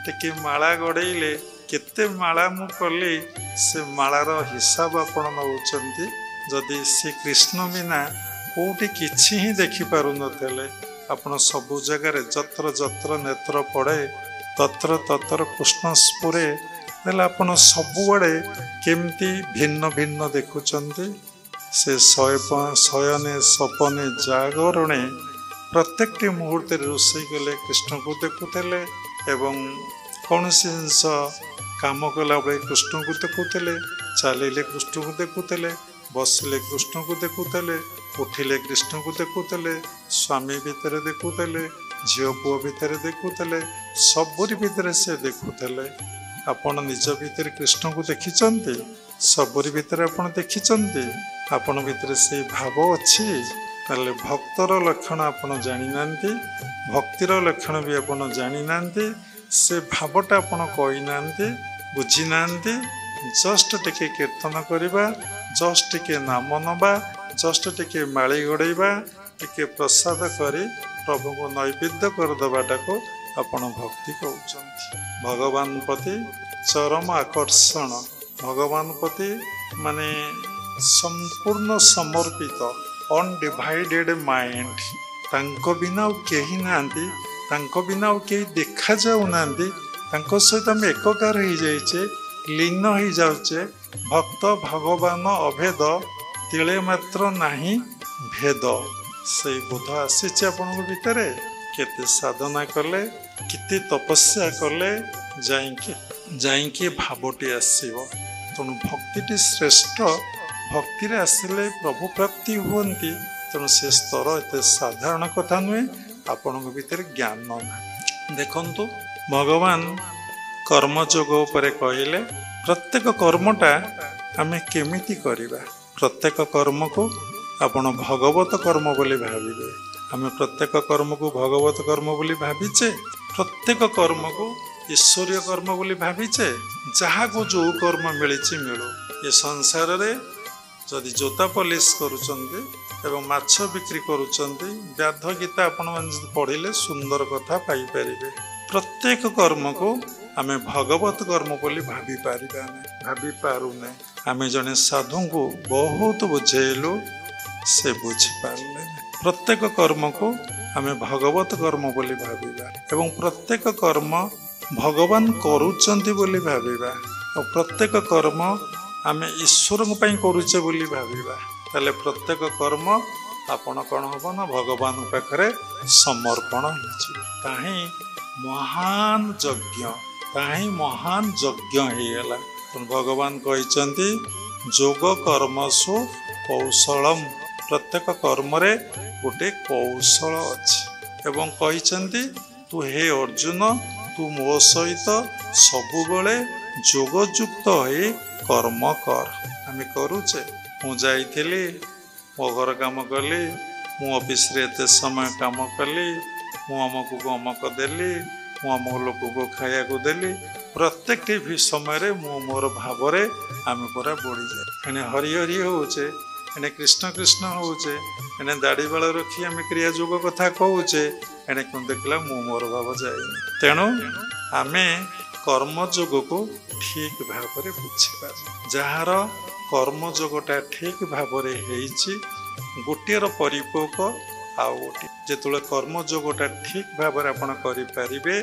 ଟିକେ ମାଳା ଗଡ଼େଇଲେ କେତେ ମାଳା ମୁଁ କଲି, ସେ ମାଳାର ହିସାବ ଆପଣ ନେଉଛନ୍ତି। ଯଦି ସେ କୃଷ୍ଣ ବିନା କେଉଁଠି କିଛି ହିଁ ଦେଖିପାରୁନଥିଲେ, ଆପଣ ସବୁ ଜାଗାରେ ଯତ୍ର ଯତ୍ର ନେତ୍ର ପଡ଼େ ତତ୍ର ତତ୍ର କୃଷ୍ଣ ସ୍ଫୁରେ, ହେଲେ ଆପଣ ସବୁଆଡ଼େ କେମିତି ଭିନ୍ନ ଭିନ୍ନ ଦେଖୁଛନ୍ତି। ସେ ଶୟନେ ସପନେ ଜାଗରଣେ ପ୍ରତ୍ୟେକଟି ମୁହୂର୍ତ୍ତରେ ରୋଷେଇ କଲେ କୃଷ୍ଣକୁ ଦେଖୁଥିଲେ ଏବଂ କୌଣସି ଜିନିଷ କାମ କଲାବେଳେ କୃଷ୍ଣକୁ ଦେଖୁଥିଲେ, ଚାଲିଲେ କୃଷ୍ଣକୁ ଦେଖୁଥିଲେ, ବସିଲେ କୃଷ୍ଣକୁ ଦେଖୁଥିଲେ, ଉଠିଲେ କୃଷ୍ଣକୁ ଦେଖୁଥିଲେ, ସ୍ୱାମୀ ଭିତରେ ଦେଖୁଥିଲେ, ଝିଅ ପୁଅ ଭିତରେ ଦେଖୁଥିଲେ, ସବୁରି ଭିତରେ ସେ ଦେଖୁଥିଲେ। ଆପଣ ନିଜ ଭିତରେ କୃଷ୍ଣକୁ ଦେଖିଛନ୍ତି, ସବୁରି ଭିତରେ ଆପଣ ଦେଖିଛନ୍ତି, ଆପଣ ଭିତରେ ସେଇ ଭାବ ଅଛି। ତାହେଲେ ଭକ୍ତର ଲକ୍ଷଣ ଆପଣ ଜାଣିନାହାନ୍ତି, ଭକ୍ତିର ଲକ୍ଷଣ ବି ଆପଣ ଜାଣିନାହାନ୍ତି, ସେ ଭାବଟା ଆପଣ କହିନାହାନ୍ତି, ବୁଝିନାହାନ୍ତି। ଜଷ୍ଟ ଟିକେ କୀର୍ତ୍ତନ କରିବା, ଜଷ୍ଟ ଟିକେ ନାମ ନେବା, ଜଷ୍ଟ ଟିକେ ମାଳି ଗଡ଼େଇବା, ଟିକେ ପ୍ରସାଦ କରି ପ୍ରଭୁଙ୍କୁ ନୈବେଦ୍ୟ କରିଦେବାଟାକୁ ଆପଣ ଭକ୍ତି କହୁଛନ୍ତି। ଭଗବାନ ପ୍ରତି ଚରମ ଆକର୍ଷଣ, ଭଗବାନ ପ୍ରତି ମାନେ ସମ୍ପୂର୍ଣ୍ଣ ସମର୍ପିତ, ଅନଡିଭାଇଡେଡ୍ ମାଇଣ୍ଡ। ତାଙ୍କ ବିନା ଆଉ କେହି ନାହାନ୍ତି, ତାଙ୍କ ବିନା ଆଉ କେହି ଦେଖାଯାଉନାହାନ୍ତି, ତାଙ୍କ ସହିତ ଆମେ ଏକକାର ହେଇଯାଇଛେ, ଲୀନ ହେଇଯାଉଛେ। ଭକ୍ତ ଭଗବାନ ଅଭେଦ, ତିଳେ ମାତ୍ର ନାହିଁ ଭେଦ। ସେଇ ବୋଧ ଆସିଛି ଆପଣଙ୍କ ଭିତରେ। କେତେ ସାଧନା କଲେ, କେତେ ତପସ୍ୟା କଲେ ଯାଇକି ଭାବଟି ଆସିବ। ତେଣୁ ଭକ୍ତିଟି ଶ୍ରେଷ୍ଠ। ଭକ୍ତିରେ ଆସିଲେ ପ୍ରଭୁ ପ୍ରାପ୍ତି ହୁଅନ୍ତି। ତେଣୁ ସେ ସ୍ତର ଏତେ ସାଧାରଣ କଥା ନୁହେଁ। ଆପଣଙ୍କ ଭିତରେ ଜ୍ଞାନ ନାହିଁ। ଦେଖନ୍ତୁ ଭଗବାନ କର୍ମଯୋଗ ଉପରେ କହିଲେ ପ୍ରତ୍ୟେକ କର୍ମଟା ଆମେ କେମିତି କରିବା। ପ୍ରତ୍ୟେକ କର୍ମକୁ ଆପଣ ଭଗବତ କର୍ମ ବୋଲି ଭାବିବେ। ଆମେ ପ୍ରତ୍ୟେକ କର୍ମକୁ ଭଗବତ କର୍ମ ବୋଲି ଭାବିଛେ। ପ୍ରତ୍ୟେକ କର୍ମକୁ ଈଶ୍ୱରୀୟ କର୍ମ ବୋଲି ଭାବିଛେ। ଯାହାକୁ ଯୋଉ କର୍ମ ମିଳିଛି ମିଳୁ। ଏ ସଂସାରରେ ଯଦି ଜୋତା ପଲିସ କରୁଛନ୍ତି ଏବଂ ମାଛ ବିକ୍ରି କରୁଛନ୍ତି, ବ୍ୟାଧ ଗୀତା ଆପଣମାନେ ଯଦି ପଢ଼ିଲେ ସୁନ୍ଦର କଥା ପାଇପାରିବେ। ପ୍ରତ୍ୟେକ କର୍ମକୁ ଆମେ ଭଗବତ କର୍ମ ବୋଲି ଭାବିପାରୁନେ। ଆମେ ଜଣେ ସାଧୁଙ୍କୁ ବହୁତ ବୁଝେଇଲୁ, ସେ ବୁଝିପାରିଲେ। ପ୍ରତ୍ୟେକ କର୍ମକୁ ଆମେ ଭଗବତ କର୍ମ ବୋଲି ଭାବିବା ଏବଂ ପ୍ରତ୍ୟେକ କର୍ମ ଭଗବାନ କରୁଛନ୍ତି ବୋଲି ଭାବିବା। ଆଉ ପ୍ରତ୍ୟେକ କର୍ମ ଆମେ ଈଶ୍ୱରଙ୍କ ପାଇଁ କରୁଛେ ବୋଲି ଭାବିବା। ତାହେଲେ ପ୍ରତ୍ୟେକ କର୍ମ ଆପଣ କ'ଣ ହବ ନା ଭଗବାନଙ୍କ ପାଖରେ ସମର୍ପଣ ହେଇଯିବ। ତାହିଁ ମହାନ ଯଜ୍ଞ ହେଇଗଲା। ଭଗବାନ କହିଛନ୍ତି ଯୋଗ କର୍ମସୁ କୌଶଳମ୍। ପ୍ରତ୍ୟେକ କର୍ମରେ ଗୋଟେ କୌଶଳ ଅଛି ଏବଂ କହିଛନ୍ତି ତୁ ହେ ଅର୍ଜୁନ, ତୁ ମୋ ସହିତ ସବୁବେଳେ ଯୋଗଯୁକ୍ତ ହୋଇ କର୍ମ କର। ଆମେ କରୁଛେ। ମୁଁ ଯାଇଥିଲି, ମୋ ଘର କାମ କଲି, ମୁଁ ଅଫିସରେ ଏତେ ସମୟ କାମ କଲି, ମୁଁ ଅମକକୁ ଅମକ ଦେଲି, ମୁଁ ଅମକ ଲୋକକୁ ଖାଇବାକୁ ଦେଲି। ପ୍ରତ୍ୟେକଟି ସମୟରେ ମୁଁ ମୋର ଭାବରେ ଆମେ ପୁରା ବଢ଼ିଯାଏ। ଏଣେ ହରି ହରି ହଉଛେ, ଏଣେ କୃଷ୍ଣ କୃଷ୍ଣ ହଉଛେ, ଏଣେ ଦାଢ଼ି ବାଳ ରଖି ଆମେ କ୍ରିୟା ଯୋଗ କଥା କହୁଛେ, ଏଣେ କଣ ଦେଖିଲା ମୁଁ ମୋର ଭାବ ଯାଇନି। ତେଣୁ ଆମେ କର୍ମଯୋଗକୁ ଠିକ ଭାବରେ ବୁଝିବା। ଯାହାର କର୍ମଯୋଗଟା ଠିକ ଭାବରେ ହେଇଛି, ଗୋଟିଏର ପରିପୋକ ଆଉ ଗୋଟିଏ। ଯେତେବେଳେ କର୍ମଯୋଗଟା ଠିକ ଭାବରେ ଆପଣ କରିପାରିବେ,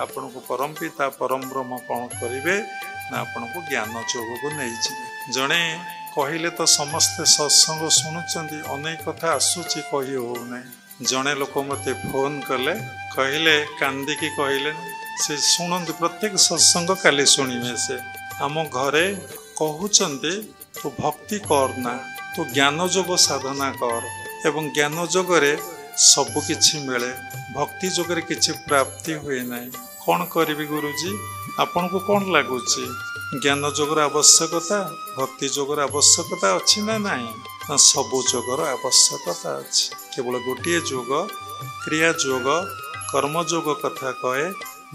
ଆପଣଙ୍କୁ ପରମ ପିତା ପରମ ବ୍ରହ୍ମ କ'ଣ କରିବେ ନା ଆପଣଙ୍କୁ ଜ୍ଞାନ ଯୋଗକୁ ନେଇଯିବେ। ଜଣେ କହିଲେ ତ ସମସ୍ତେ ସତ୍ସଙ୍ଗ ଶୁଣୁଛନ୍ତି, ଅନେକ କଥା ଆସୁଛି କହି ହେଉନାହିଁ। ଜଣେ ଲୋକ ମୋତେ ଫୋନ କଲେ, କହିଲେ କାନ୍ଦିକି କହିଲେ, ସେ ଶୁଣନ୍ତୁ ପ୍ରତ୍ୟେକ ସତ୍ସଙ୍ଗ କାଲି ଶୁଣିବେ। ସେ ଆମ ଘରେ କହୁଛନ୍ତି ତୁ ଭକ୍ତି କରନା, ତୁ ଜ୍ଞାନ ଯୋଗ ସାଧନା କର ଏବଂ ଜ୍ଞାନ ଯୋଗରେ ସବୁ କିଛି ମିଳେ, ଭକ୍ତି ଯୋଗରେ କିଛି ପ୍ରାପ୍ତି ହୁଏ ନାହିଁ। କ'ଣ କରିବି ଗୁରୁଜୀ? ଆପଣଙ୍କୁ କ'ଣ ଲାଗୁଛି? ଜ୍ଞାନ ଯୋଗର ଆବଶ୍ୟକତା, ଭକ୍ତି ଯୋଗର ଆବଶ୍ୟକତା ଅଛି ନା ନାହିଁ? ନା ସବୁ ଯୋଗର ଆବଶ୍ୟକତା ଅଛି। କେବଳ ଗୋଟିଏ ଯୋଗ, କ୍ରିୟା ଯୋଗ, କର୍ମଯୋଗ କଥା କହେ,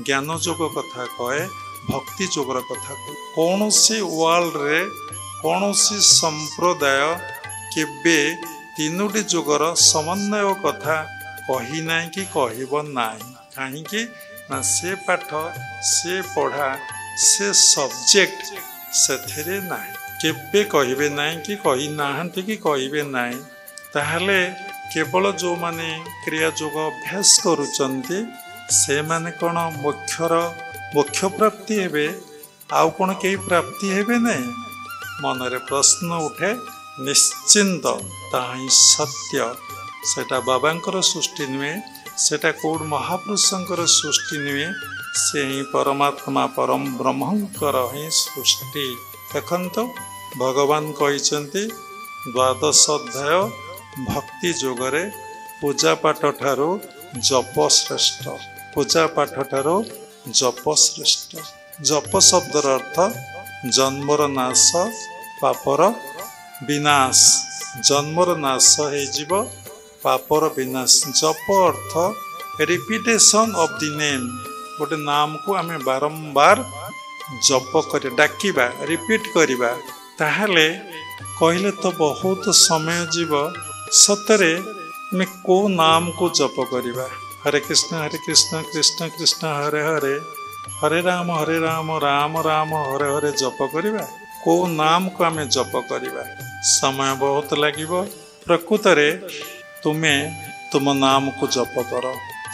ଜ୍ଞାନ ଯୋଗ କଥା କହେ, ଭକ୍ତି ଯୋଗର କଥା କହେ। କୌଣସି ୱାର୍ଲଡରେ କୌଣସି ସମ୍ପ୍ରଦାୟ କେବେ ତିନୋଟି ଯୋଗର ସମନ୍ୱୟ କଥା କହିନାହିଁ କି କହିବ ନାହିଁ। କାହିଁକି ନା ସେ ପାଠ, ସେ ପଢ଼ା, ସେ ସବଜେକ୍ଟ ସେଥିରେ ନାହିଁ। କେବେ କହିବେ ନାହିଁ କି କହିନାହାନ୍ତି କି କହିବେ ନାହିଁ। ତାହେଲେ କେବଳ ଯେଉଁମାନେ କ୍ରିୟା ଯୋଗ ଅଭ୍ୟାସ କରୁଛନ୍ତି ସେମାନେ କ'ଣ ମୋକ୍ଷ ପ୍ରାପ୍ତି ହେବେ? ଆଉ କ'ଣ କେହି ପ୍ରାପ୍ତି ହେବେ ନାହିଁ? ମନରେ ପ୍ରଶ୍ନ ଉଠେ। ନିଶ୍ଚିନ୍ତ ତାହା ହିଁ ସତ୍ୟ। ସେଟା ବାବାଙ୍କର ସୃଷ୍ଟି ନୁହେଁ, ସେଟା କୋଉଠି ମହାପୁରୁଷଙ୍କର ସୃଷ୍ଟି ନୁହେଁ, ସେ ହିଁ ପରମାତ୍ମା ପରମ ବ୍ରହ୍ମଙ୍କର ହିଁ ସୃଷ୍ଟି। ଦେଖନ୍ତୁ ଭଗବାନ କହିଛନ୍ତି ଦ୍ୱାଦଶ ଅଧ୍ୟାୟ ଭକ୍ତି ଯୋଗରେ ପୂଜା ପାଠ ଠାରୁ ଜପ ଶ୍ରେଷ୍ଠ। ପୂଜା ପାଠ ଠାରୁ ଜପ ଶ୍ରେଷ୍ଠ। ଜପ ଶବ୍ଦର ଅର୍ଥ ଜନ୍ମର ନାଶ, ପାପର ବିନାଶ। ଜନ୍ମର ନାଶ ହେଇଯିବ, ପାପର ବିନାଶ। ଜପ ଅର୍ଥ ରିପିଟେସନ୍ ଅଫ୍ ଦି ନେମ୍। ଗୋଟେ ନାମକୁ ଆମେ ବାରମ୍ବାର ଜପ କରିବା, ଡାକିବା, ରିପିଟ୍ କରିବା। ତାହେଲେ କହିଲେ ତ ବହୁତ ସମୟ ଯିବ। ସତରେ ଆମେ କେଉଁ ନାମକୁ ଜପ କରିବା? ହରେ କୃଷ୍ଣ କୃଷ୍ଣ କୃଷ୍ଣ ହରେ ହରେ, ହରେ ରାମ ରାମ ରାମ ହରେ ହରେ ଜପ କରିବା। କେଉଁ ନାମକୁ ଆମେ ଜପ କରିବା? ସମୟ ବହୁତ ଲାଗିବ। ପ୍ରକୃତରେ ତୁମେ ତୁମ ନାମକୁ ଜପ କର।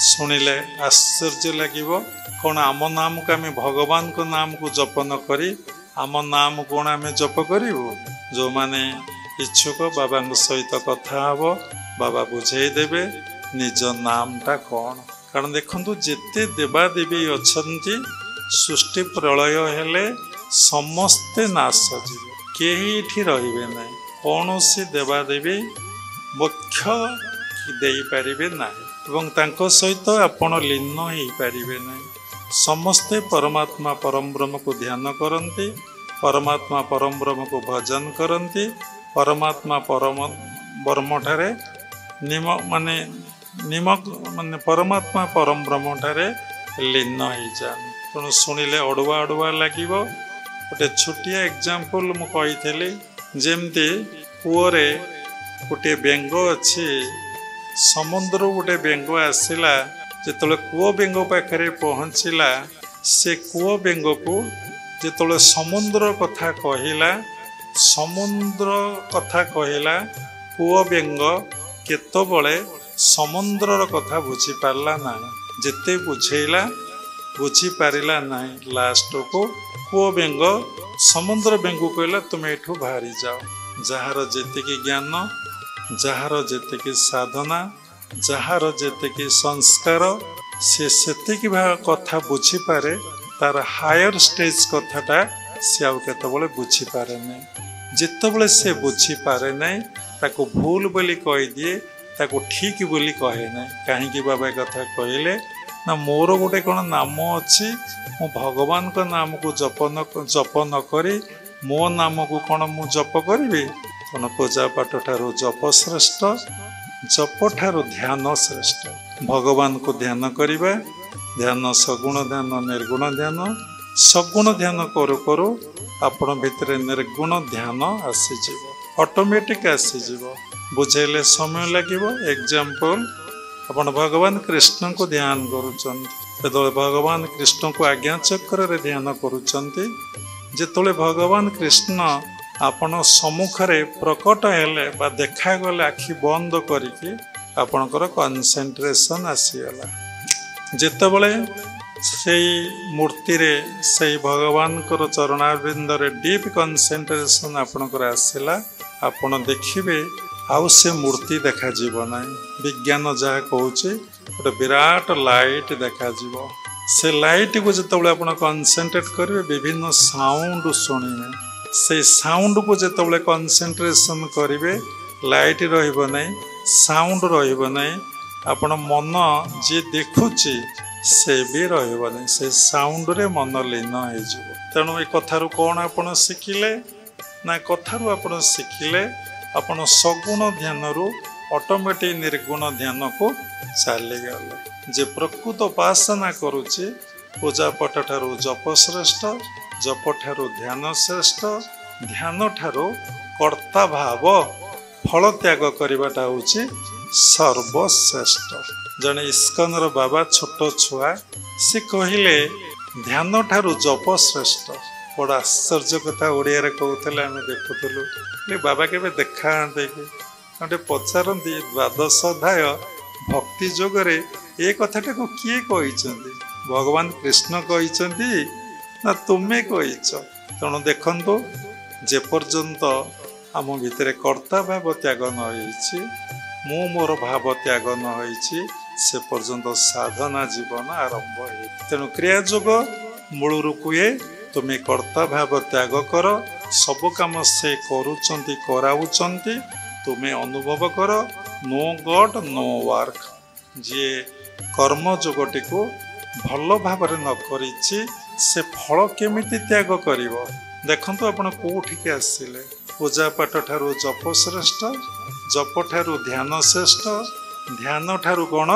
ଶୁଣିଲେ ଆଶ୍ଚର୍ଯ୍ୟ ଲାଗିବ। କ'ଣ ଆମ ନାମକୁ ଆମେ ଭଗବାନଙ୍କ ନାମକୁ ଜପ ନ କରି ଆମ ନାମ କ'ଣ ଆମେ ଜପ କରିବୁ? ଯେଉଁମାନେ ଇଚ୍ଛୁକ ବାବାଙ୍କ ସହିତ କଥା ହେବ, ବାବା ବୁଝେଇ ଦେବେ ନିଜ ନାମଟା କ'ଣ। କାରଣ ଦେଖନ୍ତୁ ଯେତେ ଦେବାଦେବୀ ଅଛନ୍ତି, ସୃଷ୍ଟି ପ୍ରଳୟ ହେଲେ ସମସ୍ତେ ନାଶ ଯିବେ, କେହି ଏଠି ରହିବେ ନାହିଁ। କୌଣସି ଦେବାଦେବୀ ମୋକ୍ଷ ଦେଇପାରିବେ ନାହିଁ ଏବଂ ତାଙ୍କ ସହିତ ଆପଣ ଲୀନ ହେଇପାରିବେ ନାହିଁ। ସମସ୍ତେ ପରମାତ୍ମା ପରମବ୍ରହ୍ମକୁ ଧ୍ୟାନ କରନ୍ତି, ପରମାତ୍ମା ପରମବ୍ରହ୍ମକୁ ଭଜନ କରନ୍ତି, ପରମାତ୍ମା ପରମ ବ୍ରହ୍ମଠାରେ ମାନେ ପରମାତ୍ମା ପରମବ୍ରହ୍ମଠାରେ ଲୀନ ହେଇଯାଆନ୍ତି। ତେଣୁ ଶୁଣିଲେ ଅଡ଼ୁଆ ଅଡ଼ୁଆ ଲାଗିବ। ଗୋଟେ ଛୋଟିଆ ଏକ୍ଜାମ୍ପଲ୍ ମୁଁ କହିଥିଲି, ଯେମିତି କୂଅରେ ଗୋଟିଏ ବେଙ୍ଗ ଅଛି, ସମୁଦ୍ରରୁ ଗୋଟେ ବେଙ୍ଗ ଆସିଲା, ଯେତେବେଳେ କୂଅ ବେଙ୍ଗ ପାଖରେ ପହଞ୍ଚିଲା, ସେ କୂଅ ବେଙ୍ଗକୁ ଯେତେବେଳେ ସମୁଦ୍ର କଥା କହିଲା, କୂଅ ବେଙ୍ଗ କେତେବେଳେ ସମୁଦ୍ରର କଥା ବୁଝିପାରିଲା ନାହିଁ। ଯେତେ ବୁଝେଇଲା ବୁଝିପାରିଲା ନାହିଁ। ଲାଷ୍ଟକୁ କୂଅ ବେଙ୍ଗ ସମୁଦ୍ର ବେଙ୍ଗକୁ କହିଲା, ତୁମେ ଏଠୁ ବାହାରି ଯାଅ। ଯାହାର ଯେତିକି ଜ୍ଞାନ, ଯାହାର ଯେତିକି ସାଧନା, ଯାହାର ଯେତିକି ସଂସ୍କାର, ସେ ସେତିକି କଥା ବୁଝିପାରେ। ତାର ହାୟର ଷ୍ଟେଜ କଥାଟା ସେ ଆଉ କେତେବେଳେ ବୁଝିପାରେ ନାହିଁ। ଯେତେବେଳେ ସେ ବୁଝିପାରେ ନାହିଁ, ତାକୁ ଭୁଲ ବୋଲି କହିଦିଏ, ତାକୁ ଠିକ ବୋଲି କହେ ନାହିଁ। କାହିଁକି ବାବା କଥା କହିଲେ ନା, ମୋର ଗୋଟେ କ'ଣ ନାମ ଅଛି, ମୁଁ ଭଗବାନଙ୍କ ନାମକୁ ଜପ ନ କରି ମୋ ନାମକୁ କ'ଣ ମୁଁ ଜପ କରିବି? ତେଣୁ ପୂଜା ପାଠ ଠାରୁ ଜପ ଶ୍ରେଷ୍ଠ, ଜପ ଠାରୁ ଧ୍ୟାନ ଶ୍ରେଷ୍ଠ। ଭଗବାନଙ୍କୁ ଧ୍ୟାନ କରିବା, ଧ୍ୟାନ ସଗୁଣ ଧ୍ୟାନ, ନିର୍ଗୁଣ ଧ୍ୟାନ। ସଗୁଣ ଧ୍ୟାନ କରୁ କରୁ ଆପଣ ଭିତରେ ନିର୍ଗୁଣ ଧ୍ୟାନ ଆସିଯିବ, ଅଟୋମେଟିକ ଆସିଯିବ। ବୁଝେଇଲେ ସମୟ ଲାଗିବ। ଏକ୍ଜାମ୍ପଲ, ଆପଣ ଭଗବାନ କୃଷ୍ଣଙ୍କୁ ଧ୍ୟାନ କରୁଛନ୍ତି। ଯେତେବେଳେ ଭଗବାନ କୃଷ୍ଣଙ୍କୁ ଆଜ୍ଞା ଚକ୍ରରେ ଧ୍ୟାନ କରୁଛନ୍ତି, ଯେତେବେଳେ ଭଗବାନ କୃଷ୍ଣ ଆପଣ ସମ୍ମୁଖରେ ପ୍ରକଟ ହେଲେ ବା ଦେଖାଗଲେ, ଆଖି ବନ୍ଦ କରିକି ଆପଣଙ୍କର କନସେନ୍ଟ୍ରେସନ ଆସିଗଲା। ଯେତେବେଳେ ସେଇ ମୂର୍ତ୍ତିରେ, ସେଇ ଭଗବାନଙ୍କର ଚରଣାରବିନ୍ଦରେ ଡିପ୍ କନସେନ୍ଟ୍ରେସନ ଆପଣଙ୍କର ଆସିଲା, ଆପଣ ଦେଖିବେ ଆଉ ସେ ମୂର୍ତ୍ତି ଦେଖାଯିବ ନାହିଁ। ବିଜ୍ଞାନ ଯାହା କହୁଛି, ଗୋଟେ ବିରାଟ ଲାଇଟ୍ ଦେଖାଯିବ। ସେ ଲାଇଟ୍କୁ ଯେତେବେଳେ ଆପଣ କନସେନ୍ଟ୍ରେଟ୍ କରିବେ, ବିଭିନ୍ନ ସାଉଣ୍ଡ ଶୁଣିବେ। ସେଇ ସାଉଣ୍ଡକୁ ଯେତେବେଳେ କନସେନ୍ଟ୍ରେସନ କରିବେ, ଲାଇଟ୍ ରହିବ ନାହିଁ, ସାଉଣ୍ଡ ରହିବ ନାହିଁ। ଆପଣ ମନ ଯିଏ ଦେଖୁଛି ସେ ବି ରହିବ ନାହିଁ, ସେ ସାଉଣ୍ଡରେ ମନ ଲୀନ ହେଇଯିବ। ତେଣୁ ଏ କଥାରୁ କ'ଣ ଆପଣ ଶିଖିଲେ ନା, କଥାରୁ ଆପଣ ଶିଖିଲେ ଆପଣ ସଗୁଣ ଧ୍ୟାନରୁ ଅଟୋମେଟିକ ନିର୍ଗୁଣ ଧ୍ୟାନକୁ ଚାଲିଗଲେ। ଯେ ପ୍ରକୃତ ଉପାସନା କରୁଛି, ପୂଜା ପାଠ ଠାରୁ ଜପ ଶ୍ରେଷ୍ଠ, ଜପ ଠାରୁ ଧ୍ୟାନ ଶ୍ରେଷ୍ଠ, ଧ୍ୟାନ ଠାରୁ କର୍ତ୍ତା ଭାବ ଫଳ ତ୍ୟାଗ କରିବାଟା ହେଉଛି ସର୍ବଶ୍ରେଷ୍ଠ। ଜଣେ ଇସ୍କନର ବାବା, ଛୋଟ ଛୁଆ, ସେ କହିଲେ ଧ୍ୟାନ ଠାରୁ ଜପ ଶ୍ରେଷ୍ଠ। ବଡ଼ ଆଶ୍ଚର୍ଯ୍ୟ କଥା ଓଡ଼ିଆରେ କହୁଥିଲେ, ଆମେ ଦେଖୁଥିଲୁ। ବାବା କେବେ ଦେଖାନ୍ତେ କି? ଗୋଟେ ପଚାରନ୍ତି, ଦ୍ୱାଦଶ ଅଧ୍ୟାୟ ଭକ୍ତି ଯୋଗରେ ଏ କଥାଟାକୁ କିଏ କହିଛନ୍ତି? ଭଗବାନ କୃଷ୍ଣ କହିଛନ୍ତି ନା ତୁମେ କହିଛ? ତେଣୁ ଦେଖନ୍ତୁ, ଯେପର୍ଯ୍ୟନ୍ତ ଆମ ଭିତରେ କର୍ତ୍ତା ଭାବ ତ୍ୟାଗ ନ ହେଇଛି, ମୁଁ ମୋର ଭାବ ତ୍ୟାଗ ନ ହେଇଛି, ସେ ପର୍ଯ୍ୟନ୍ତ ସାଧନା ଜୀବନ ଆରମ୍ଭ ହେଇ। ତେଣୁ କ୍ରିୟା ଯୋଗ ମୂଳରୁ କୁହେ, ତୁମେ କର୍ତ୍ତା ଭାବ ତ୍ୟାଗ କର। ସବୁ କାମ ସେ କରୁଛନ୍ତି, କରାଉଛନ୍ତି, ତୁମେ ଅନୁଭବ କର। ନୋ ଗଡ୍ ନୋ ୱାର୍କ। ଯିଏ କର୍ମ ଯୋଗଟିକୁ ଭଲ ଭାବରେ ନ କରିଛି, ସେ ଫଳ କେମିତି ତ୍ୟାଗ କରିବ? ଦେଖନ୍ତୁ ଆପଣ କୋଉଠିକି ଆସିଲେ। ପୂଜା ପାଠ ଠାରୁ ଜପ ଶ୍ରେଷ୍ଠ, ଜପ ଠାରୁ ଧ୍ୟାନ ଶ୍ରେଷ୍ଠ, ଧ୍ୟାନ ଠାରୁ କ'ଣ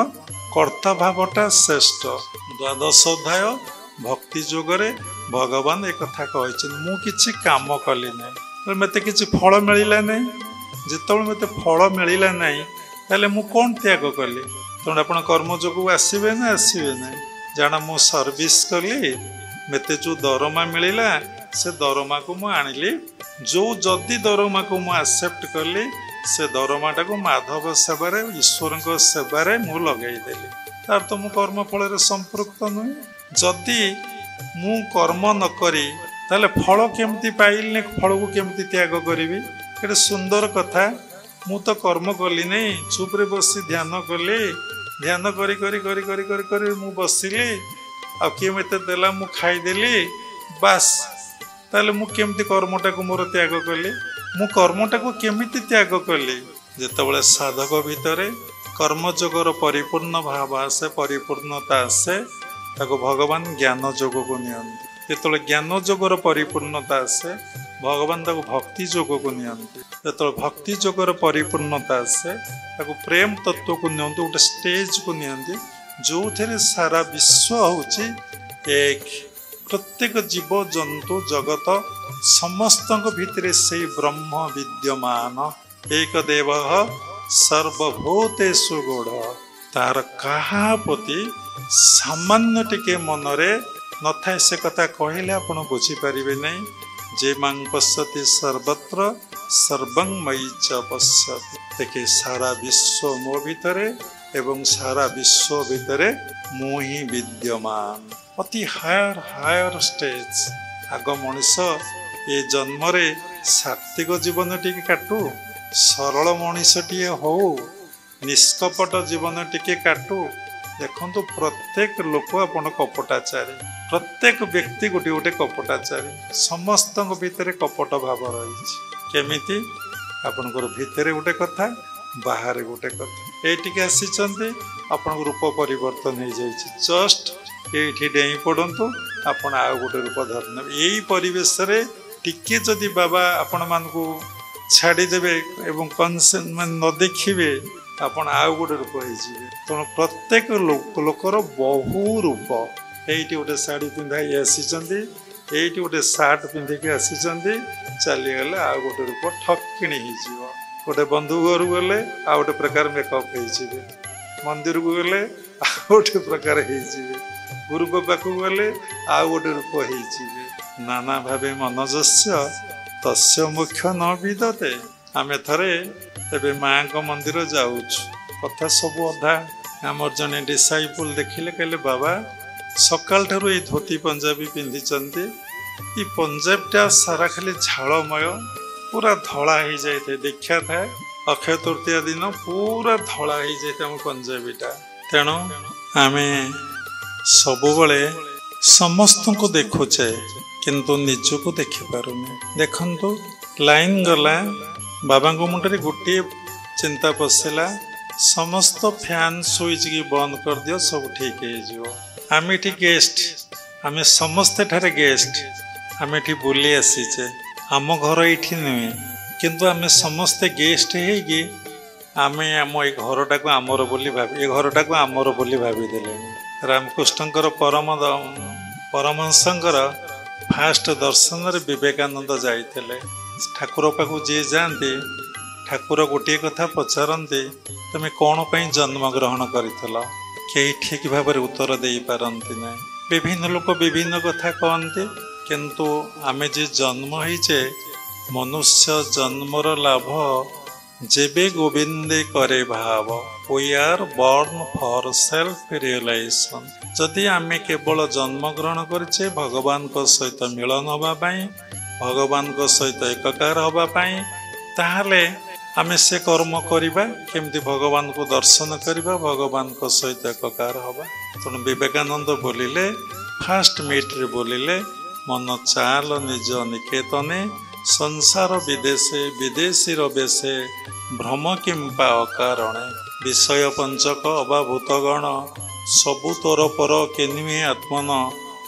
କର୍ତ୍ତା ଭାବଟା ଶ୍ରେଷ୍ଠ। ଦ୍ୱାଦଶ ଅଧ୍ୟାୟ ଭକ୍ତି ଯୋଗରେ ଭଗବାନ ଏକଥା କହିଛନ୍ତି, ମୁଁ କିଛି କାମ କଲି ନାହିଁ, ମୋତେ କିଛି ଫଳ ମିଳିଲା ନାହିଁ। ଯେତେବେଳେ ମୋତେ ଫଳ ମିଳିଲା ନାହିଁ, ତାହେଲେ ମୁଁ କ'ଣ ତ୍ୟାଗ କଲି? ତେଣୁ ଆପଣ କର୍ମ ଯୋଗକୁ ଆସିବେ ନା ଆସିବେ ନାହିଁ? ଜାଣ, ମୁଁ ସର୍ଭିସ୍ କଲି, ମୋତେ ଯେଉଁ ଦରମା ମିଳିଲା, ସେ ଦରମାକୁ ମୁଁ ଆଣିଲି। ଯଦି ଦରମାକୁ ମୁଁ ଆକ୍ସେପ୍ଟ କଲି, ସେ ଦରମାଟାକୁ ମାଧବ ସେବାରେ, ଈଶ୍ୱରଙ୍କ ସେବାରେ ମୁଁ ଲଗେଇଦେଲି। ତାର ତ ମୁଁ କର୍ମ ଫଳରେ ସମ୍ପୃକ୍ତ ନୁହେଁ। ଯଦି ମୁଁ କର୍ମ ନ କରି ତାହେଲେ ଫଳ କେମିତି ପାଇଲିନି, ଫଳକୁ କେମିତି ତ୍ୟାଗ କରିବି? ଏଇଟା ସୁନ୍ଦର କଥା। ମୁଁ ତ କର୍ମ କଲି ନାହିଁ, ଚୁପ୍ରେ ବସି ଧ୍ୟାନ କଲି। ଧ୍ୟାନ କରି କରି କରି କରି କରି କରି ମୁଁ ବସିଲି, ଆଉ କିଏ ମୋତେ ଦେଲା, ମୁଁ ଖାଇଦେଲି, ବାସ୍। ताले मु केमती कर्मटा को मोर त्याग कली मु कर्मटा को केमिति त्याग कली जेतेबेले साधक भितरे कर्मयोगर परिपूर्ण भाव आसे परिपूर्णता आसे ताको भगवान ज्ञान जोग को नियंती जेतेबेले ज्ञान जोगर परिपूर्णता आसे भगवान ताको भक्ति जोग को नियंती जेतेबेले भक्ति जोगर परिपूर्णता आसे ताको प्रेम तत्व को नियंती गोटे स्टेज को नियंती जो थे सारा विश्व होची एक प्रत्येक जीव जंतु जगत समस्त भितरे से ब्रह्म विद्यमान एक देव सर्वभूतेषु गूढ़ तार कहा प्रति सामान्य टिके मनरे न था से कथा कहले आपण बुझी पारिबे नहीं जे मां पश्यति सर्वत्र सर्वं मयि च पश्यति देखे सारा विश्व मो भितरे एवं सारा विश्व भितरे मु ही विद्यमान अति हायर स्टेज आग मनीष ये जन्म रे सात्विक जीवन टिके काटू सरल मनीष टीए हो निष्कपट जीवन टिके काटू देखंतु प्रत्येक लोक आपण कपटाचारी प्रत्येक व्यक्ति गोटे गोटे कपटाचारी समस्त भितर कपट भाव रही केमिति आपनकर भितर गोटे कथा बाहर गोटे कथा ये आसी आपण रूप परिवर्तन हो जाए जस्ट ये डेई पड़तु आपण आउ गोटे रूप धरने यही परिवेश रे टिके जदि बाबा आपण मानकु छाड़ीदेवे एवं कनसेंट न देखिए आपण आउ गोटे रूप हो तेणु प्रत्येक लोकर बहु रूप ये गोटे शाढ़ी पिंधाई आसी गोटे सार्ट पिंधिकी आसी चलीगले आउ गोटे रूप ठकिणी हो गोटे बंधु घर गले आ गोटे प्रकार मेकअप हो मंदिर को गले आ गोटे प्रकार हो गुरु को पाक गले आउ गोटे रूप हो नाना भावे मनोजस्य तस्य मुख्य न विदते आम थरे एबे माँ को मंदिर जाऊँ कथा सब अधा आमर जने डिसाइपुल देखिले कहले बाबा सकाल ठारू ये धोती पंजाबी पिंधि ये पंजाबटा सारा खाली झालमय पूरा धला हो जाए देखा था अक्षय तृतीया दिन पूरा धला हो जाए पंजाबीटा तेणु आम सब समस्त को देखुचे किंतु निजको देखिपारुने देखंतु लाइन गला बाबा मुंडे गोटे चिंता पशिला समस्त फैन स्विच की बंद कर दियो सब ठीक हो आम ये गेस्ट आम समस्ते ठारे गेस्ट आम ये बुली आसीचे आम घर ये नुहे किंतु आम समस्ते गेस्ट होगी आम आम ये घरटा को आमर बोली भाभी ये घरटा को आमर बोली भावीदे रामकृष्णकर परमहंसंकर फास्ट दर्शन रे विवेकानंद जाइते ठाकुर पाखु जी जाती ठाकुर गोटे कथा पचारती तुम कौन पर जन्म ग्रहण कर ठीक भाव उत्तर दे पारती ना विभिन्न लोक विभिन्न कथा कहते किंतु आम जे जन्म होइचे मनुष्य जन्मर लाभ जेबे गोविंदे करे भाव we are born for self realisation जदि आम केवल जन्म ग्रहण करें भगवान को सहित मिलन होगापाई भगवान को सहित एकाकार होगापाई ताहले आम से कर्म करवा केमती भगवान को दर्शन करवा भगवान को सहित एकाकार हवा तेणु विवेकानंद बोलिले फास्ट मीट्रे बोलिले मन चाल निज निकेतने संसार विदेशे विदेशी रवेशे भ्रम किंपा अकारणे विषय पंचक अबाभूतगण सबु तोर पर केनुहे आत्मन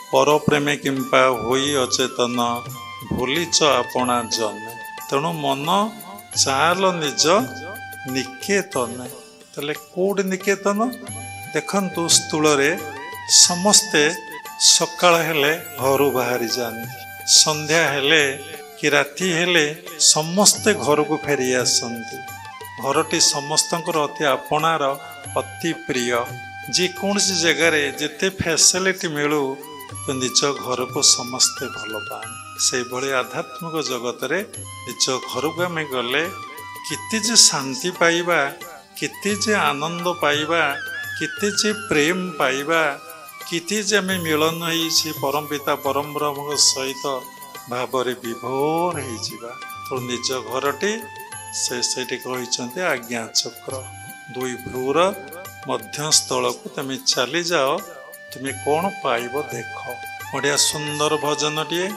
पर प्रेमे किंपा होई अचेतन भूलीच आपणा जने तेणु मन चाल निज निकेतन ताले कोड निकेतन देखंतु स्थूल समस्ते सकाळ हेले घर बाहरी जाती संध्या हेले कि राति हेले समस्ते घर को फेरी आसती घरटी समस्तंकर अति आपणार अति प्रिय जेकोसी जगार जिते फैसिलिटी मिलू निज घर को समस्ते भल पाए से भली आध्यात्मिक जगत रे निज घर को आम गले केते जे शांति पाइबा केते जे आनंद पाइबा केते जे प्रेम पाइबा केते जे आम मिलन होइछि परम पिता परम ब्रह्म सहित भावरे विभोर हो तो निज घरटी से कहते आज्ञा चक्र दुई भ्रूर मध्यस्थल को तुम चली जाओ तुम्हें कौन पाइब देख बढ़िया सुंदर भजन टे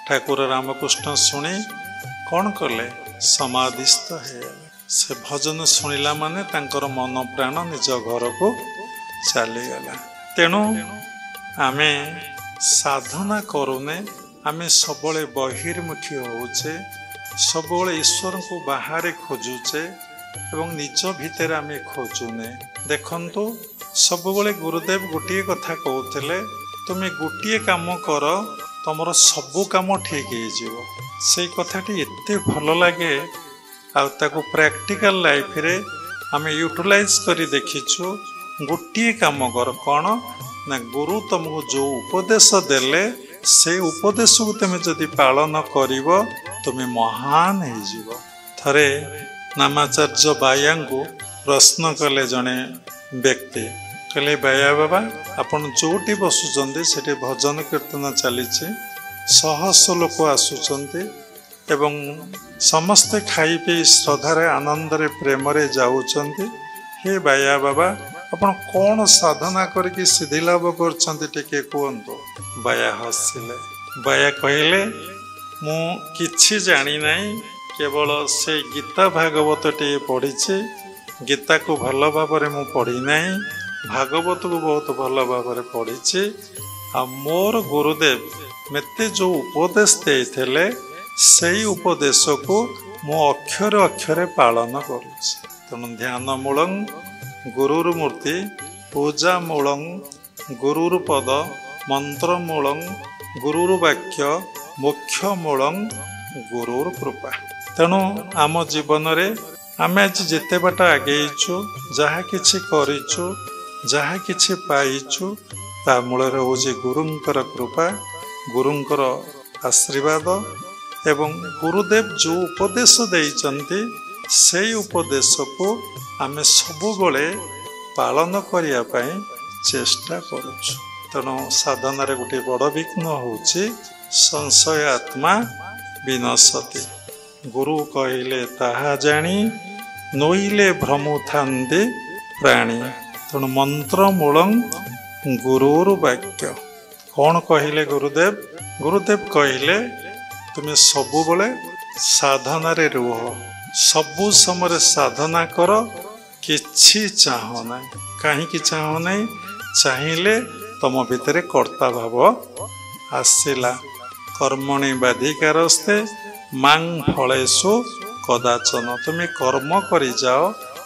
ଠାକୁର ରାମକୃଷ୍ଣ ଶୁଣି କ'ଣ କଲେ? ସମାଧିସ୍ଥ ହେଇଗଲେ। ସେ ଭଜନ ଶୁଣିଲା ମାନେ ତାଙ୍କର ମନ ପ୍ରାଣ ନିଜ ଘରକୁ ଚାଲିଗଲା। ତେଣୁ ଆମେ ସାଧନା କରୁନେ, ଆମେ ସବୁବେଳେ ବହିର୍ମୁଖୀ ହେଉଛେ, ସବୁବେଳେ ଈଶ୍ୱରଙ୍କୁ ବାହାରେ ଖୋଜୁଛେ ଏବଂ ନିଜ ଭିତରେ ଆମେ ଖୋଜୁନେ। ଦେଖନ୍ତୁ, ସବୁବେଳେ ଗୁରୁଦେବ ଗୋଟିଏ କଥା କହୁଥିଲେ, ତୁମେ ଗୋଟିଏ କାମ କର, ତମର ସବୁ କାମ ଠିକ୍ ହେଇଯିବ। ସେଇ କଥାଟି ଏତେ ଭଲ ଲାଗେ, ଆଉ ତାକୁ ପ୍ରାକ୍ଟିକାଲ ଲାଇଫରେ ଆମେ ୟୁଟିଲାଇଜ୍ କରି ଦେଖିଛୁ। ଗୋଟିଏ କାମ କର, କ'ଣ ନା ଗୁରୁ ତମକୁ ଯେଉଁ ଉପଦେଶ ଦେଲେ ସେ ଉପଦେଶକୁ ତୁମେ ଯଦି ପାଳନ କରିବ ତୁମେ ମହାନ ହେଇଯିବ। ଥରେ ନାମାଚାର୍ଯ୍ୟ ବାୟାଙ୍କୁ ପ୍ରଶ୍ନ କଲେ ଜଣେ ବ୍ୟକ୍ତି, କହିଲେ ବାୟା ବାବା, ଆପଣ ଯେଉଁଠି ବସୁଛନ୍ତି ସେଠି ଭଜନ କୀର୍ତ୍ତନ ଚାଲିଛି, ଶହ ଶହ ଲୋକ ଆସୁଛନ୍ତି ଏବଂ ସମସ୍ତେ ଖାଇ ପିଇ ଶ୍ରଦ୍ଧାରେ ଆନନ୍ଦରେ ପ୍ରେମରେ ଯାଉଛନ୍ତି। ହେ ବାୟା ବାବା, ଆପଣ କ'ଣ ସାଧନା କରିକି ସିଦ୍ଧି ଲାଭ କରୁଛନ୍ତି ଟିକେ କୁହନ୍ତୁ। ବାୟା ହସିଲେ। ବାୟା କହିଲେ, ମୁଁ କିଛି ଜାଣିନାହିଁ, କେବଳ ସେ ଗୀତା ଭାଗବତଟିଏ ପଢ଼ିଛି। ଗୀତାକୁ ଭଲ ଭାବରେ ମୁଁ ପଢ଼ିନାହିଁ, ଭାଗବତକୁ ବହୁତ ଭଲ ଭାବରେ ପଢ଼ିଛି। ଆଉ ମୋର ଗୁରୁଦେବ ମୋତେ ଯେଉଁ ଉପଦେଶ ଦେଇଥିଲେ ସେଇ ଉପଦେଶକୁ ମୁଁ ଅକ୍ଷରେ ଅକ୍ଷରେ ପାଳନ କରୁଛି। ତେଣୁ ଧ୍ୟାନ ମୂଳଂ ଗୁରୁର ମୂର୍ତ୍ତି, ପୂଜା ମୂଳଂ ଗୁରୁର ପଦ, ମନ୍ତ୍ର ମୂଳଂ ଗୁରୁର ବାକ୍ୟ, ମୋକ୍ଷ ମୂଳଂ ଗୁରୁର କୃପା। ତେଣୁ ଆମ ଜୀବନରେ ଆମେ ଆଜି ଯେତେ ବାଟ ଆଗେଇଛୁ, ଯାହା କିଛି କରିଛୁ, ଯାହା କିଛି ପାଇଛୁ, ତା ମୂଳରେ ହେଉଛି ଗୁରୁଙ୍କର କୃପା, ଗୁରୁଙ୍କର ଆଶୀର୍ବାଦ ଏବଂ ଗୁରୁଦେବ ଯେଉଁ ଉପଦେଶ ଦେଇଛନ୍ତି ସେଇ ଉପଦେଶକୁ ଆମେ ସବୁବେଳେ ପାଳନ କରିବା ପାଇଁ ଚେଷ୍ଟା କରୁଛୁ। ତେଣୁ ସାଧନାରେ ଗୋଟିଏ ବଡ଼ ବିଘ୍ନ ହେଉଛି ସଂଶୟ ଆତ୍ମା ବିନଶତି। ଗୁରୁ କହିଲେ ତାହା ଜାଣି, ନୋଇଲେ ଭ୍ରମୁଥାନ୍ତି ପ୍ରାଣୀ। ତେଣୁ ମନ୍ତ୍ର ମୂଳଂ ଗୁରୁର ବାକ୍ୟ। କ'ଣ କହିଲେ ଗୁରୁଦେବ? ଗୁରୁଦେବ କହିଲେ ତୁମେ ସବୁବେଳେ ସାଧନାରେ ରୁହ, ସବୁ ସମୟରେ ସାଧନା କର, କିଛି ଚାହ ନାହିଁ। କାହିଁକି ଚାହ ନାହିଁ? ଚାହିଁଲେ ତମ ଭିତରେ କର୍ତ୍ତା ଭାବ ଆସିଲା। କର୍ମଣି ବାଧିକାରସ୍ତେ ମାଂ ଫଳେଷୁ କଦାଚନ। ତୁମେ କର୍ମ କରିଯାଅ,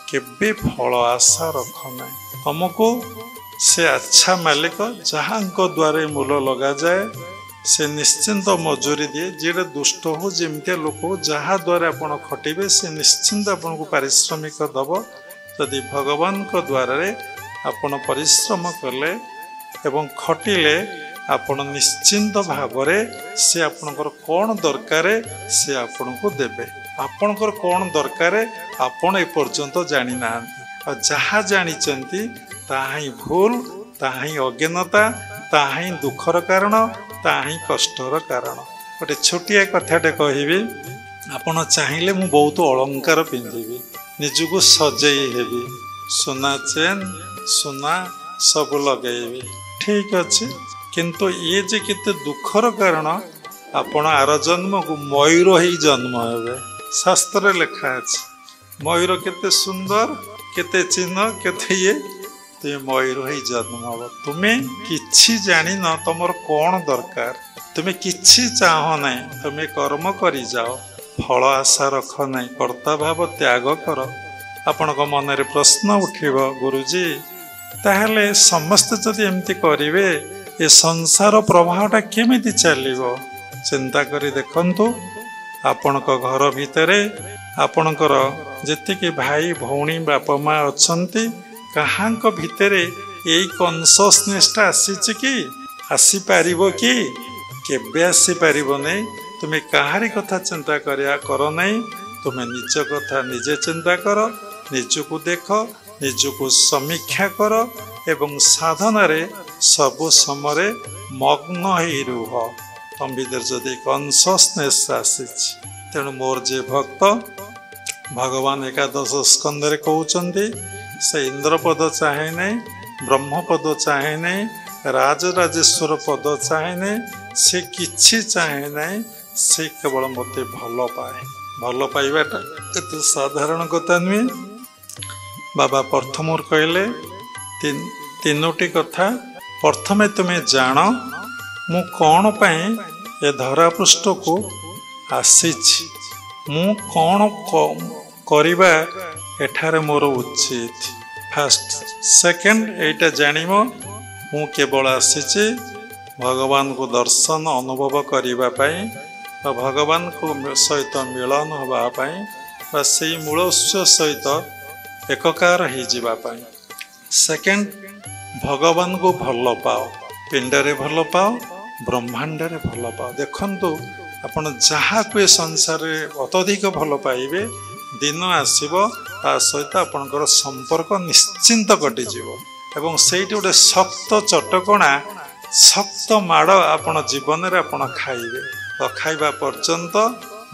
କେବେ ଫଳ ଆଶା ରଖ ନାହିଁ। ତମକୁ ସେ ଆଚ୍ଛା ମାଲିକ ଯାହାଙ୍କ ଦ୍ୱାରା ମୂଲ ଲଗାଯାଏ ସେ ନିଶ୍ଚିନ୍ତ ମଜୁରୀ ଦିଏ। ଯିଏ ଦୁଷ୍ଟ ହଉ, ଯେମିତିଆ ଲୋକ ହଉ, ଯାହା ଦ୍ୱାରା ଆପଣ ଖଟିବେ ସେ ନିଶ୍ଚିନ୍ତ ଆପଣଙ୍କୁ ପାରିଶ୍ରମିକ ଦେବ। ଯଦି ଭଗବାନଙ୍କ ଦ୍ୱାରରେ ଆପଣ ପରିଶ୍ରମ କଲେ ଏବଂ ଖଟିଲେ, ଆପଣ ନିଶ୍ଚିନ୍ତ ଭାବରେ ସେ ଆପଣଙ୍କର କ'ଣ ଦରକାର ସେ ଆପଣଙ୍କୁ ଦେବେ। ଆପଣଙ୍କର କ'ଣ ଦରକାର ଆପଣ ଏପର୍ଯ୍ୟନ୍ତ ଜାଣିନାହାନ୍ତି। ଆଉ ଯାହା ଜାଣିଛନ୍ତି ତାହା ହିଁ ଭୁଲ, ତାହା ହିଁ ଅଜ୍ଞାନତା, ତାହା ହିଁ ଦୁଃଖର କାରଣ, ତାହା ହିଁ କଷ୍ଟର କାରଣ। ଗୋଟେ ଛୋଟିଆ କଥାଟେ କହିବି। ଆପଣ ଚାହିଁଲେ ମୁଁ ବହୁତ ଅଳଙ୍କାର ପିନ୍ଧିବି, ନିଜକୁ ସଜେଇ ହେବି, ସୁନା ଚେନ୍, ସୁନା ସବୁ ଲଗେଇବି, ଠିକ୍ ଅଛି। କିନ୍ତୁ ଇଏ ଯେ କେତେ ଦୁଃଖର କାରଣ, ଆପଣ ଆର ଜନ୍ମକୁ ମୟୂର ହେଇ ଜନ୍ମ ହେବେ। ଶାସ୍ତ୍ରରେ ଲେଖା ଅଛି, ମୟୂର କେତେ ସୁନ୍ଦର, କେତେ ଚିହ୍ନ, କେତେ ଇଏ, ତୁମେ ମୟୂର ହେଇ ଜନ୍ମ ହବ। ତୁମେ କିଛି ଜାଣିନ ତମର କ'ଣ ଦରକାର, ତୁମେ କିଛି ଚାହ ନାହିଁ, ତୁମେ କର୍ମ କରିଯାଅ, ଫଳ ଆଶା ରଖ ନାହିଁ, କର୍ତ୍ତା ଭାବ ତ୍ୟାଗ କର। ଆପଣଙ୍କ ମନରେ ପ୍ରଶ୍ନ ଉଠିବ, ଗୁରୁଜୀ ତାହେଲେ ସମସ୍ତେ ଯଦି ଏମିତି କରିବେ ଏ ସଂସାର ପ୍ରବାହଟା କେମିତି ଚାଲିବ? ଚିନ୍ତା କରି ଦେଖନ୍ତୁ, ଆପଣଙ୍କ ଘର ଭିତରେ ଆପଣଙ୍କର ଯେତିକି ଭାଇ ଭଉଣୀ ବାପା ମା ଅଛନ୍ତି, କାହାଙ୍କ ଭିତରେ ଏଇ କନସିୟସନେସଟା ଆସିଛି କି? ଆସିପାରିବ କି? କେବେ ଆସିପାରିବ ନାହିଁ। ତୁମେ କାହାରି କଥା ଚିନ୍ତା କର ନାହିଁ, ତୁମେ ନିଜ କଥା ନିଜେ ଚିନ୍ତା କର, ନିଜକୁ ଦେଖ, ନିଜକୁ ସମୀକ୍ଷା କର ଏବଂ ସାଧନାରେ ସବୁ ସମୟରେ ମଗ୍ନ ହେଇ ରୁହ। ତମ ଭିତରେ ଯଦି କନସିୟସନେସ୍ ଆସିଛି, ତେଣୁ ମୋର ଯେ ଭକ୍ତ, ଭଗବାନ ଏକାଦଶ ସ୍କନ୍ଧରେ କହୁଛନ୍ତି, ସେ ଇନ୍ଦ୍ରପଦ ଚାହେଁ ନାହିଁ, ବ୍ରହ୍ମପଦ ଚାହେଁ ନାହିଁ, ରାଜରାଜେଶ୍ୱର ପଦ ଚାହେଁନି, ସେ କିଛି ଚାହେଁ ନାହିଁ, ସେ କେବଳ ମୋତେ ଭଲ ପାଏ। ଭଲ ପାଇବାଟା ଏତେ ସାଧାରଣ କଥା ନୁହେଁ। ବାବା ପ୍ରଥମରୁ କହିଲେ ତିନୋଟି କଥା। ପ୍ରଥମେ ତୁମେ ଜାଣ ମୁଁ କ'ଣ ପାଇଁ ଏ ଧରାପୃଷ୍ଠକୁ ଆସିଛି, ମୁଁ କ'ଣ କରିବା ଏଠାରେ ମୋର ଉଚିତ। ଫାଷ୍ଟ ସେକେଣ୍ଡ ଏଇଟା ଜାଣିବ ମୁଁ କେବଳ ଆସିଛି ଭଗବାନଙ୍କୁ ଦର୍ଶନ ଅନୁଭବ କରିବା ପାଇଁ ବା ଭଗବାନଙ୍କ ସହିତ ମିଳନ ହେବା ପାଇଁ ବା ସେଇ ମୂଳ ଉତ୍ସ ସହିତ ଏକକାର ହେଇଯିବା ପାଇଁ। ସେକେଣ୍ଡ ଭଗବାନଙ୍କୁ ଭଲ ପାଅ, ପିଣ୍ଡରେ ଭଲ ପାଅ, ବ୍ରହ୍ମାଣ୍ଡରେ ଭଲ ପାଅ। ଦେଖନ୍ତୁ ଆପଣ ଯାହାକୁ ଏ ସଂସାରରେ ଅତ୍ୟଧିକ ଭଲ ପାଇବେ, ଦିନ ଆସିବ ତା ସହିତ ଆପଣଙ୍କର ସମ୍ପର୍କ ନିଶ୍ଚିନ୍ତ କଟିଯିବ ଏବଂ ସେଇଠି ଗୋଟେ ଶକ୍ତ ଚଟକଣା, ଶକ୍ତ ମାଡ଼ ଆପଣ ଜୀବନରେ ଆପଣ ଖାଇବେ। ତ ଖାଇବା ପର୍ଯ୍ୟନ୍ତ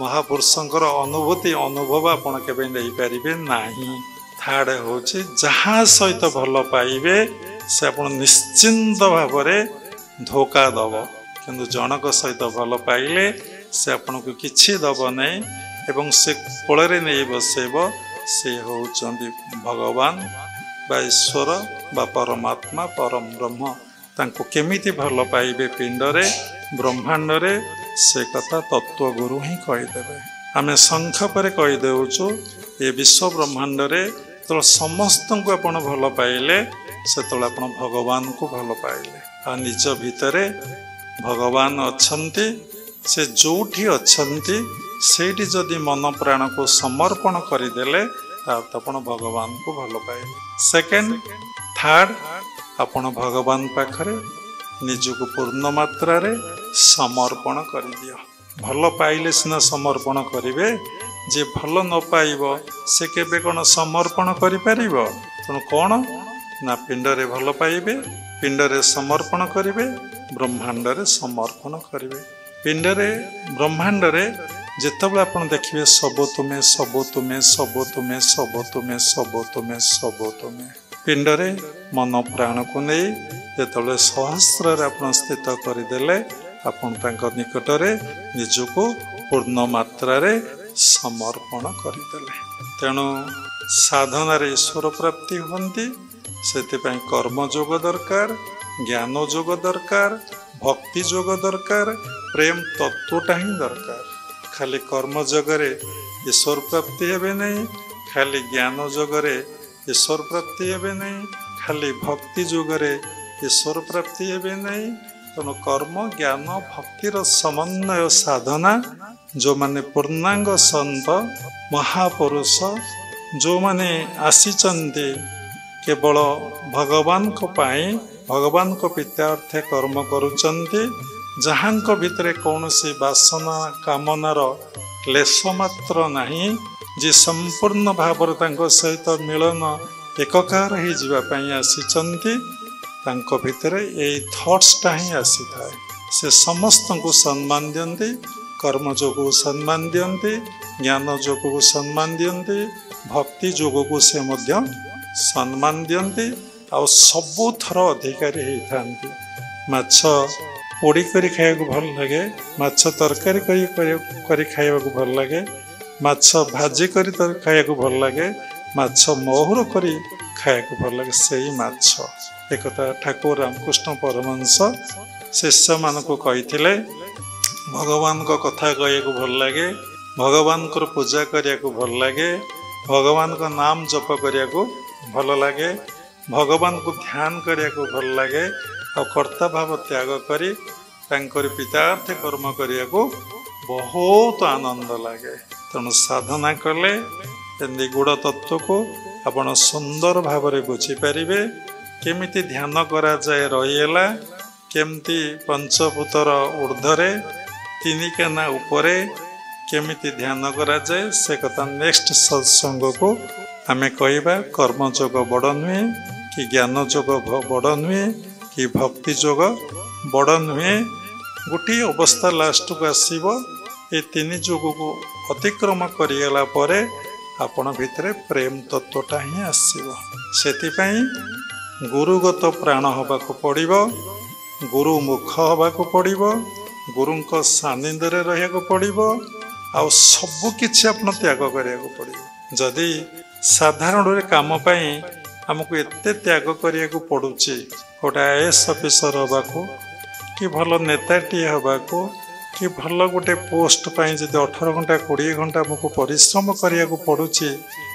ମହାପୁରୁଷଙ୍କର ଅନୁଭୂତି ଅନୁଭବ ଆପଣ କେବେ ନେଇପାରିବେ ନାହିଁ। ଥାର୍ଡ ହେଉଛି ଯାହା ସହିତ ଭଲ ପାଇବେ ସେ ଆପଣ ନିଶ୍ଚିନ୍ତ ଭାବରେ ଧୋକା ଦେବ, କିନ୍ତୁ ଜଣଙ୍କ ସହିତ ଭଲ ପାଇଲେ ସେ ଆପଣଙ୍କୁ କିଛି ଦେବ ନାହିଁ ଏବଂ ସେ କୋଳରେ ନେଇ ବସେଇବ। ସେ ହେଉଛନ୍ତି ଭଗବାନ ବା ଈଶ୍ୱର ବା ପରମାତ୍ମା ପରମ ବ୍ରହ୍ମ। ତାଙ୍କୁ କେମିତି ଭଲ ପାଇବେ ପିଣ୍ଡରେ ବ୍ରହ୍ମାଣ୍ଡରେ ସେ କଥା ତତ୍ତ୍ୱଗୁରୁ ହିଁ କହିଦେବେ। ଆମେ ସଂକ୍ଷେପରେ କହିଦେଉଛୁ ଏ ବିଶ୍ୱ ବ୍ରହ୍ମାଣ୍ଡରେ ଯେତେବେଳେ ସମସ୍ତଙ୍କୁ ଆପଣ ଭଲ ପାଇଲେ ସେତେବେଳେ ଆପଣ ଭଗବାନଙ୍କୁ ଭଲ ପାଇଲେ। ଆଉ ନିଜ ଭିତରେ ଭଗବାନ ଅଛନ୍ତି, ସେ ଯେଉଁଠି ଅଛନ୍ତି ସେଇଠି ଯଦି ମନ ପ୍ରାଣକୁ ସମର୍ପଣ କରିଦେଲେ ତାହେଲେ ଆପଣ ଭଗବାନଙ୍କୁ ଭଲ ପାଇଲେ। ସେକେଣ୍ଡ ଥାର୍ଡ ଆପଣ ଭଗବାନ ପାଖରେ ନିଜକୁ ପୂର୍ଣ୍ଣ ମାତ୍ରାରେ ସମର୍ପଣ କରିଦିଅ। ଭଲ ପାଇଲେ ସିନା ସମର୍ପଣ କରିବେ, ଯେ ଭଲ ନ ପାଇବ ସେ କେବେ କ'ଣ ସମର୍ପଣ କରିପାରିବ? ତେଣୁ କ'ଣ ନା ପିଣ୍ଡରେ ଭଲ ପାଇବେ, ପିଣ୍ଡରେ ସମର୍ପଣ କରିବେ, ବ୍ରହ୍ମାଣ୍ଡରେ ସମର୍ପଣ କରିବେ। ପିଣ୍ଡରେ ବ୍ରହ୍ମାଣ୍ଡରେ ଯେତେବେଳେ ଆପଣ ଦେଖିବେ ସବୁ ତୁମେ ସବୁ ତୁମେ ସବୁ ତୁମେ ସବୁ ତୁମେ ସବୁ ତୁମେ ସବୁ ତୁମେ, ପିଣ୍ଡରେ ମନ ପ୍ରାଣକୁ ନେଇ ଯେତେବେଳେ ସହସ୍ରରେ ଆପଣ ସ୍ଥିତ କରିଦେଲେ ଆପଣ ତାଙ୍କ ନିକଟରେ ନିଜକୁ ପୂର୍ଣ୍ଣ ମାତ୍ରାରେ ସମର୍ପଣ କରିଦେଲେ। ତେଣୁ ସାଧନାରେ ଈଶ୍ୱର ପ୍ରାପ୍ତି ହୁଅନ୍ତି। ସେଥିପାଇଁ କର୍ମଯୋଗ ଦରକାର, ଜ୍ଞାନ ଯୋଗ ଦରକାର, ଭକ୍ତି ଯୋଗ ଦରକାର, ପ୍ରେମ ତତ୍ତ୍ୱଟା ହିଁ ଦରକାର। ଖାଲି କର୍ମ ଯୋଗରେ ଈଶ୍ୱର ପ୍ରାପ୍ତି ହେବେ ନାହିଁ, ଖାଲି ଜ୍ଞାନ ଯୋଗରେ ଈଶ୍ୱର ପ୍ରାପ୍ତି ହେବେ ନାହିଁ, ଖାଲି ଭକ୍ତି ଯୋଗରେ ଈଶ୍ୱର ପ୍ରାପ୍ତି ହେବେ ନାହିଁ। ତେଣୁ କର୍ମ ଜ୍ଞାନ ଭକ୍ତିର ସମନ୍ୱୟ ସାଧନା ଯେଉଁମାନେ ପୂର୍ଣ୍ଣାଙ୍ଗ ସନ୍ଥ ମହାପୁରୁଷ ଯେଉଁମାନେ ଆସିଛନ୍ତି କେବଳ ଭଗବାନଙ୍କ ପାଇଁ, ଭଗବାନଙ୍କ ପିତାର୍ଥେ କର୍ମ କରୁଛନ୍ତି, ଯାହାଙ୍କ ଭିତରେ କୌଣସି ବାସନା କାମନାର କ୍ଲେଶ ମାତ୍ର ନାହିଁ, ଯେ ସମ୍ପୂର୍ଣ୍ଣ ଭାବରେ ତାଙ୍କ ସହିତ ମିଳନ ଏକକାର ହେଇଯିବା ପାଇଁ ଆସିଛନ୍ତି, ତାଙ୍କ ଭିତରେ ଏଇ ଥଟ୍ସଟା ହିଁ ଆସିଥାଏ। ସେ ସମସ୍ତଙ୍କୁ ସମ୍ମାନ ଦିଅନ୍ତି, କର୍ମ ଯୋଗକୁ ସମ୍ମାନ ଦିଅନ୍ତି, ଜ୍ଞାନ ଯୋଗକୁ ସମ୍ମାନ ଦିଅନ୍ତି, ଭକ୍ତି ଯୋଗକୁ ସେ ମଧ୍ୟ ସମ୍ମାନ ଦିଅନ୍ତି ଆଉ ସବୁଥର ଅଧିକାରୀ ହେଇଥାନ୍ତି। ମାଛ ପୋଡ଼ି କରି ଖାଇବାକୁ ଭଲ ଲାଗେ, ମାଛ ତରକାରୀ କରି ଖାଇବାକୁ ଭଲ ଲାଗେ, ମାଛ ଭାଜି କରି ଖାଇବାକୁ ଭଲ ଲାଗେ, ମାଛ ମହୁର କରି ଖାଇବାକୁ ଭଲ ଲାଗେ। ସେଇ ମାଛ ଏକଥା ଠାକୁର ରାମକୃଷ୍ଣ ପରମହଂସ ଶିଷ୍ୟମାନଙ୍କୁ କହିଥିଲେ। ଭଗବାନଙ୍କ କଥା କହିବାକୁ ଭଲ ଲାଗେ, ଭଗବାନଙ୍କର ପୂଜା କରିବାକୁ ଭଲ ଲାଗେ, ଭଗବାନଙ୍କ ନାମ ଜପ କରିବାକୁ ଭଲ ଲାଗେ, ଭଗବାନଙ୍କୁ ଧ୍ୟାନ କରିବାକୁ ଭଲ ଲାଗେ ଆଉ କର୍ତ୍ତା ଭାବ ତ୍ୟାଗ କରି ତାଙ୍କର ପିତାର୍ଥେ କର୍ମ କରିବାକୁ ବହୁତ ଆନନ୍ଦ ଲାଗେ। ତେଣୁ ସାଧନା କଲେ ଏ ନିଗୁଢ଼ ତତ୍ତ୍ୱକୁ ଆପଣ ସୁନ୍ଦର ଭାବରେ ବୁଝିପାରିବେ। କେମିତି ଧ୍ୟାନ କରାଯାଏ ରହିଗଲା, କେମିତି ପଞ୍ଚଭୂତର ଉର୍ଦ୍ଧ୍ୱରେ ତିନି କାନା ଉପରେ କେମିତି ଧ୍ୟାନ କରାଯାଏ ସେ କଥା ନେକ୍ସଟ ସତ୍ସଙ୍ଗକୁ ଆମେ କହିବା। କର୍ମଯୋଗ ବଡ଼ ନୁହେଁ କି ଜ୍ଞାନ ଯୋଗ ବଡ଼ ନୁହେଁ କି ଭକ୍ତି ଯୋଗ ବଡ଼ ନୁହେଁ। ଗୋଟିଏ ଅବସ୍ଥା ଲାଷ୍ଟକୁ ଆସିବ, ଏ ତିନି ଯୋଗକୁ ଅତିକ୍ରମ କରିଗଲା ପରେ ଆପଣ ଭିତରେ ପ୍ରେମ ତତ୍ତ୍ୱଟା ହିଁ ଆସିବ। ସେଥିପାଇଁ ଗୁରୁଗତ ପ୍ରାଣ ହେବାକୁ ପଡ଼ିବ, ଗୁରୁମୁଖ ହେବାକୁ ପଡ଼ିବ, ଗୁରୁଙ୍କ ସାନ୍ନିଧ୍ୟରେ ରହିବାକୁ ପଡ଼ିବ, ଆଉ ସବୁକିଛି ଆପଣ ତ୍ୟାଗ କରିବାକୁ ପଡ଼ିବ। ଯଦି ସାଧାରଣରେ କାମ ପାଇଁ ଆମକୁ ଏତେ ତ୍ୟାଗ କରିବାକୁ ପଡ଼ୁଛି, ଗୋଟେ IAS ଅଫିସର ହେବାକୁ କି ଭଲ ନେତାଟିଏ ହେବାକୁ କି ଭଲ ଗୋଟେ ପୋଷ୍ଟ ପାଇଁ ଯଦି 18 ଘଣ୍ଟା 20 ଘଣ୍ଟା ଆମକୁ ପରିଶ୍ରମ କରିବାକୁ ପଡ଼ୁଛି,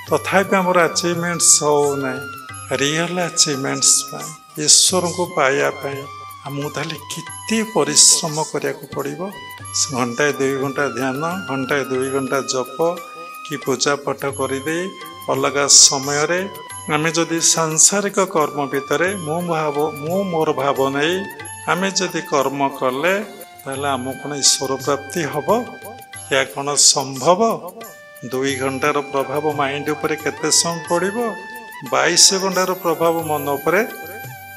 ତଥାପି ଆମର ଆଚିଭମେଣ୍ଟସ୍ ହେଉନାହିଁ। ରିଅଲ ଆଚିଭମେଣ୍ଟସ୍ ପାଇଁ, ଈଶ୍ୱରଙ୍କୁ ପାଇବା ପାଇଁ ଆମକୁ ତାହେଲେ କେତେ ପରିଶ୍ରମ କରିବାକୁ ପଡ଼ିବ। ଘଣ୍ଟାଏ 2 ଘଣ୍ଟା ଧ୍ୟାନ, ଘଣ୍ଟାଏ 2 ଘଣ୍ଟା ଜପ କି ପୂଜା ପାଠ କରିଦେଇ ଅଲଗା ସମୟରେ ଆମେ ଯଦି ସାଂସାରିକ କର୍ମ ଭିତରେ ମୁଁ ମୋର ଭାବ ନେଇ ଆମେ ଯଦି କର୍ମ କଲେ, ତାହେଲେ ଆମକୁ କ'ଣ ଈଶ୍ୱର ପ୍ରାପ୍ତି ହେବ? ଏହା କ'ଣ ସମ୍ଭବ? 2 ଘଣ୍ଟାର ପ୍ରଭାବ ମାଇଣ୍ଡ ଉପରେ କେତେ ସମୟ ପଡ଼ିବ? 22 ଘଣ୍ଟାର ପ୍ରଭାବ ମନ ଉପରେ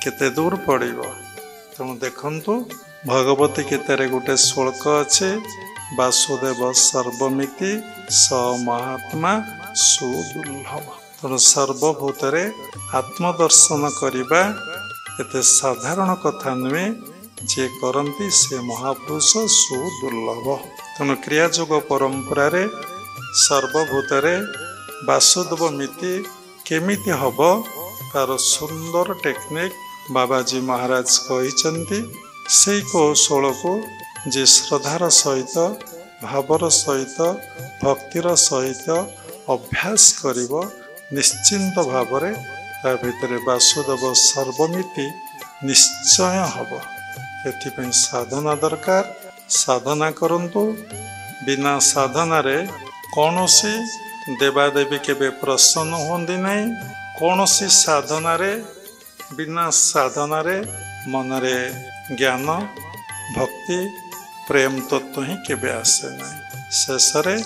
କେତେ ଦୂର ପଡ଼ିବ? ତେଣୁ ଦେଖନ୍ତୁ, ଭଗବତୀ ଗୀତାରେ ଗୋଟେ ଶ୍ଲୋକ ଅଛି, ବାସୁଦେବ ସର୍ବମିତି ସ ମହାତ୍ମା ସୁଦୁର୍ଲଭ। ତେଣୁ ସର୍ବଭୂତରେ ଆତ୍ମଦର୍ଶନ କରିବା ଏତେ ସାଧାରଣ କଥା ନୁହେଁ। ଯିଏ କରନ୍ତି ସେ ମହାପୁରୁଷ ସୁଦୁର୍ଲଭ। ତେଣୁ କ୍ରିୟାଯୋଗ ପରମ୍ପରାରେ ସର୍ବଭୂତରେ ବାସୁଦେବ ମିତି କେମିତି ହେବ, ତାର ସୁନ୍ଦର ଟେକ୍ନିକ୍ ବାବାଜୀ ମହାରାଜ କହିଛନ୍ତି। ସେଇ କୌଶଳକୁ ଯେ ଶ୍ରଦ୍ଧାର ସହିତ, ଭାବର ସହିତ, ଭକ୍ତିର ସହିତ ଅଭ୍ୟାସ କରିବ, ନିଶ୍ଚିନ୍ତ ଭାବରେ ତା ଭିତରେ ବାସୁଦେବ ସର୍ବମିତି ନିଶ୍ଚୟ ହେବ। ଏଥିପାଇଁ ସାଧନା ଦରକାର। ସାଧନା କରନ୍ତୁ। ବିନା ସାଧନାରେ କୌଣସି ଦେବାଦେବୀ କେବେ ପ୍ରସନ୍ନ ହୁଅନ୍ତି ନାହିଁ। କୌଣସି ସାଧନାରେ, ବିନା ସାଧନାରେ ମନରେ ଜ୍ଞାନ, ଭକ୍ତି, ପ୍ରେମ ତତ୍ତ୍ୱ ହିଁ କେବେ ଆସେ ନାହିଁ। ଶେଷରେ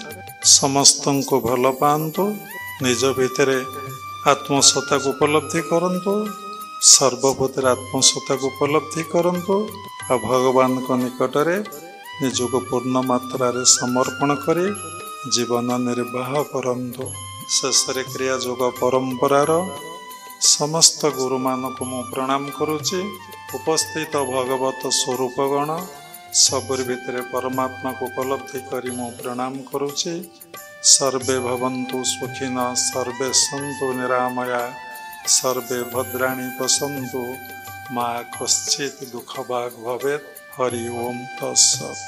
ସମସ୍ତଙ୍କୁ ଭଲ ପାଆନ୍ତୁ, ନିଜ ଭିତରେ ଆତ୍ମସତ୍ତାକୁ ଉପଲବ୍ଧି କରନ୍ତୁ, ସର୍ବଭୂତରେ ଆତ୍ମସତ୍ତାକୁ ଉପଲବ୍ଧି କରନ୍ତୁ, ଆଉ ଭଗବାନଙ୍କ ନିକଟରେ ନିଜକୁ ପୂର୍ଣ୍ଣ ମାତ୍ରାରେ ସମର୍ପଣ କରି ଜୀବନ ନିର୍ବାହ କରନ୍ତୁ। ଶେଷରେ କ୍ରିୟାଯୋଗ ପରମ୍ପରାର ସମସ୍ତ ଗୁରୁମାନଙ୍କୁ ମୁଁ ପ୍ରଣାମ କରୁଛି। ଉପସ୍ଥିତ ଭଗବତ ସ୍ୱରୂପଗଣ ସବୁରି ଭିତରେ ପରମାତ୍ମାକୁ ଉପଲବ୍ଧି କରି ମୁଁ ପ୍ରଣାମ କରୁଛି। ସର୍ବେ ଭବନ୍ତୁ ସୁଖିନଃ, ସର୍ବେ ସନ୍ତୁ ନିରାମୟା, ସର୍ବେ ଭଦ୍ରାଣୀ ପଶ୍ୟନ୍ତୁ, ମା କଶ୍ଚିତ୍ ଦୁଃଖଭାଗ୍ ଭବେତ୍। ହରି ଓମ୍ ତତ୍ସତ୍।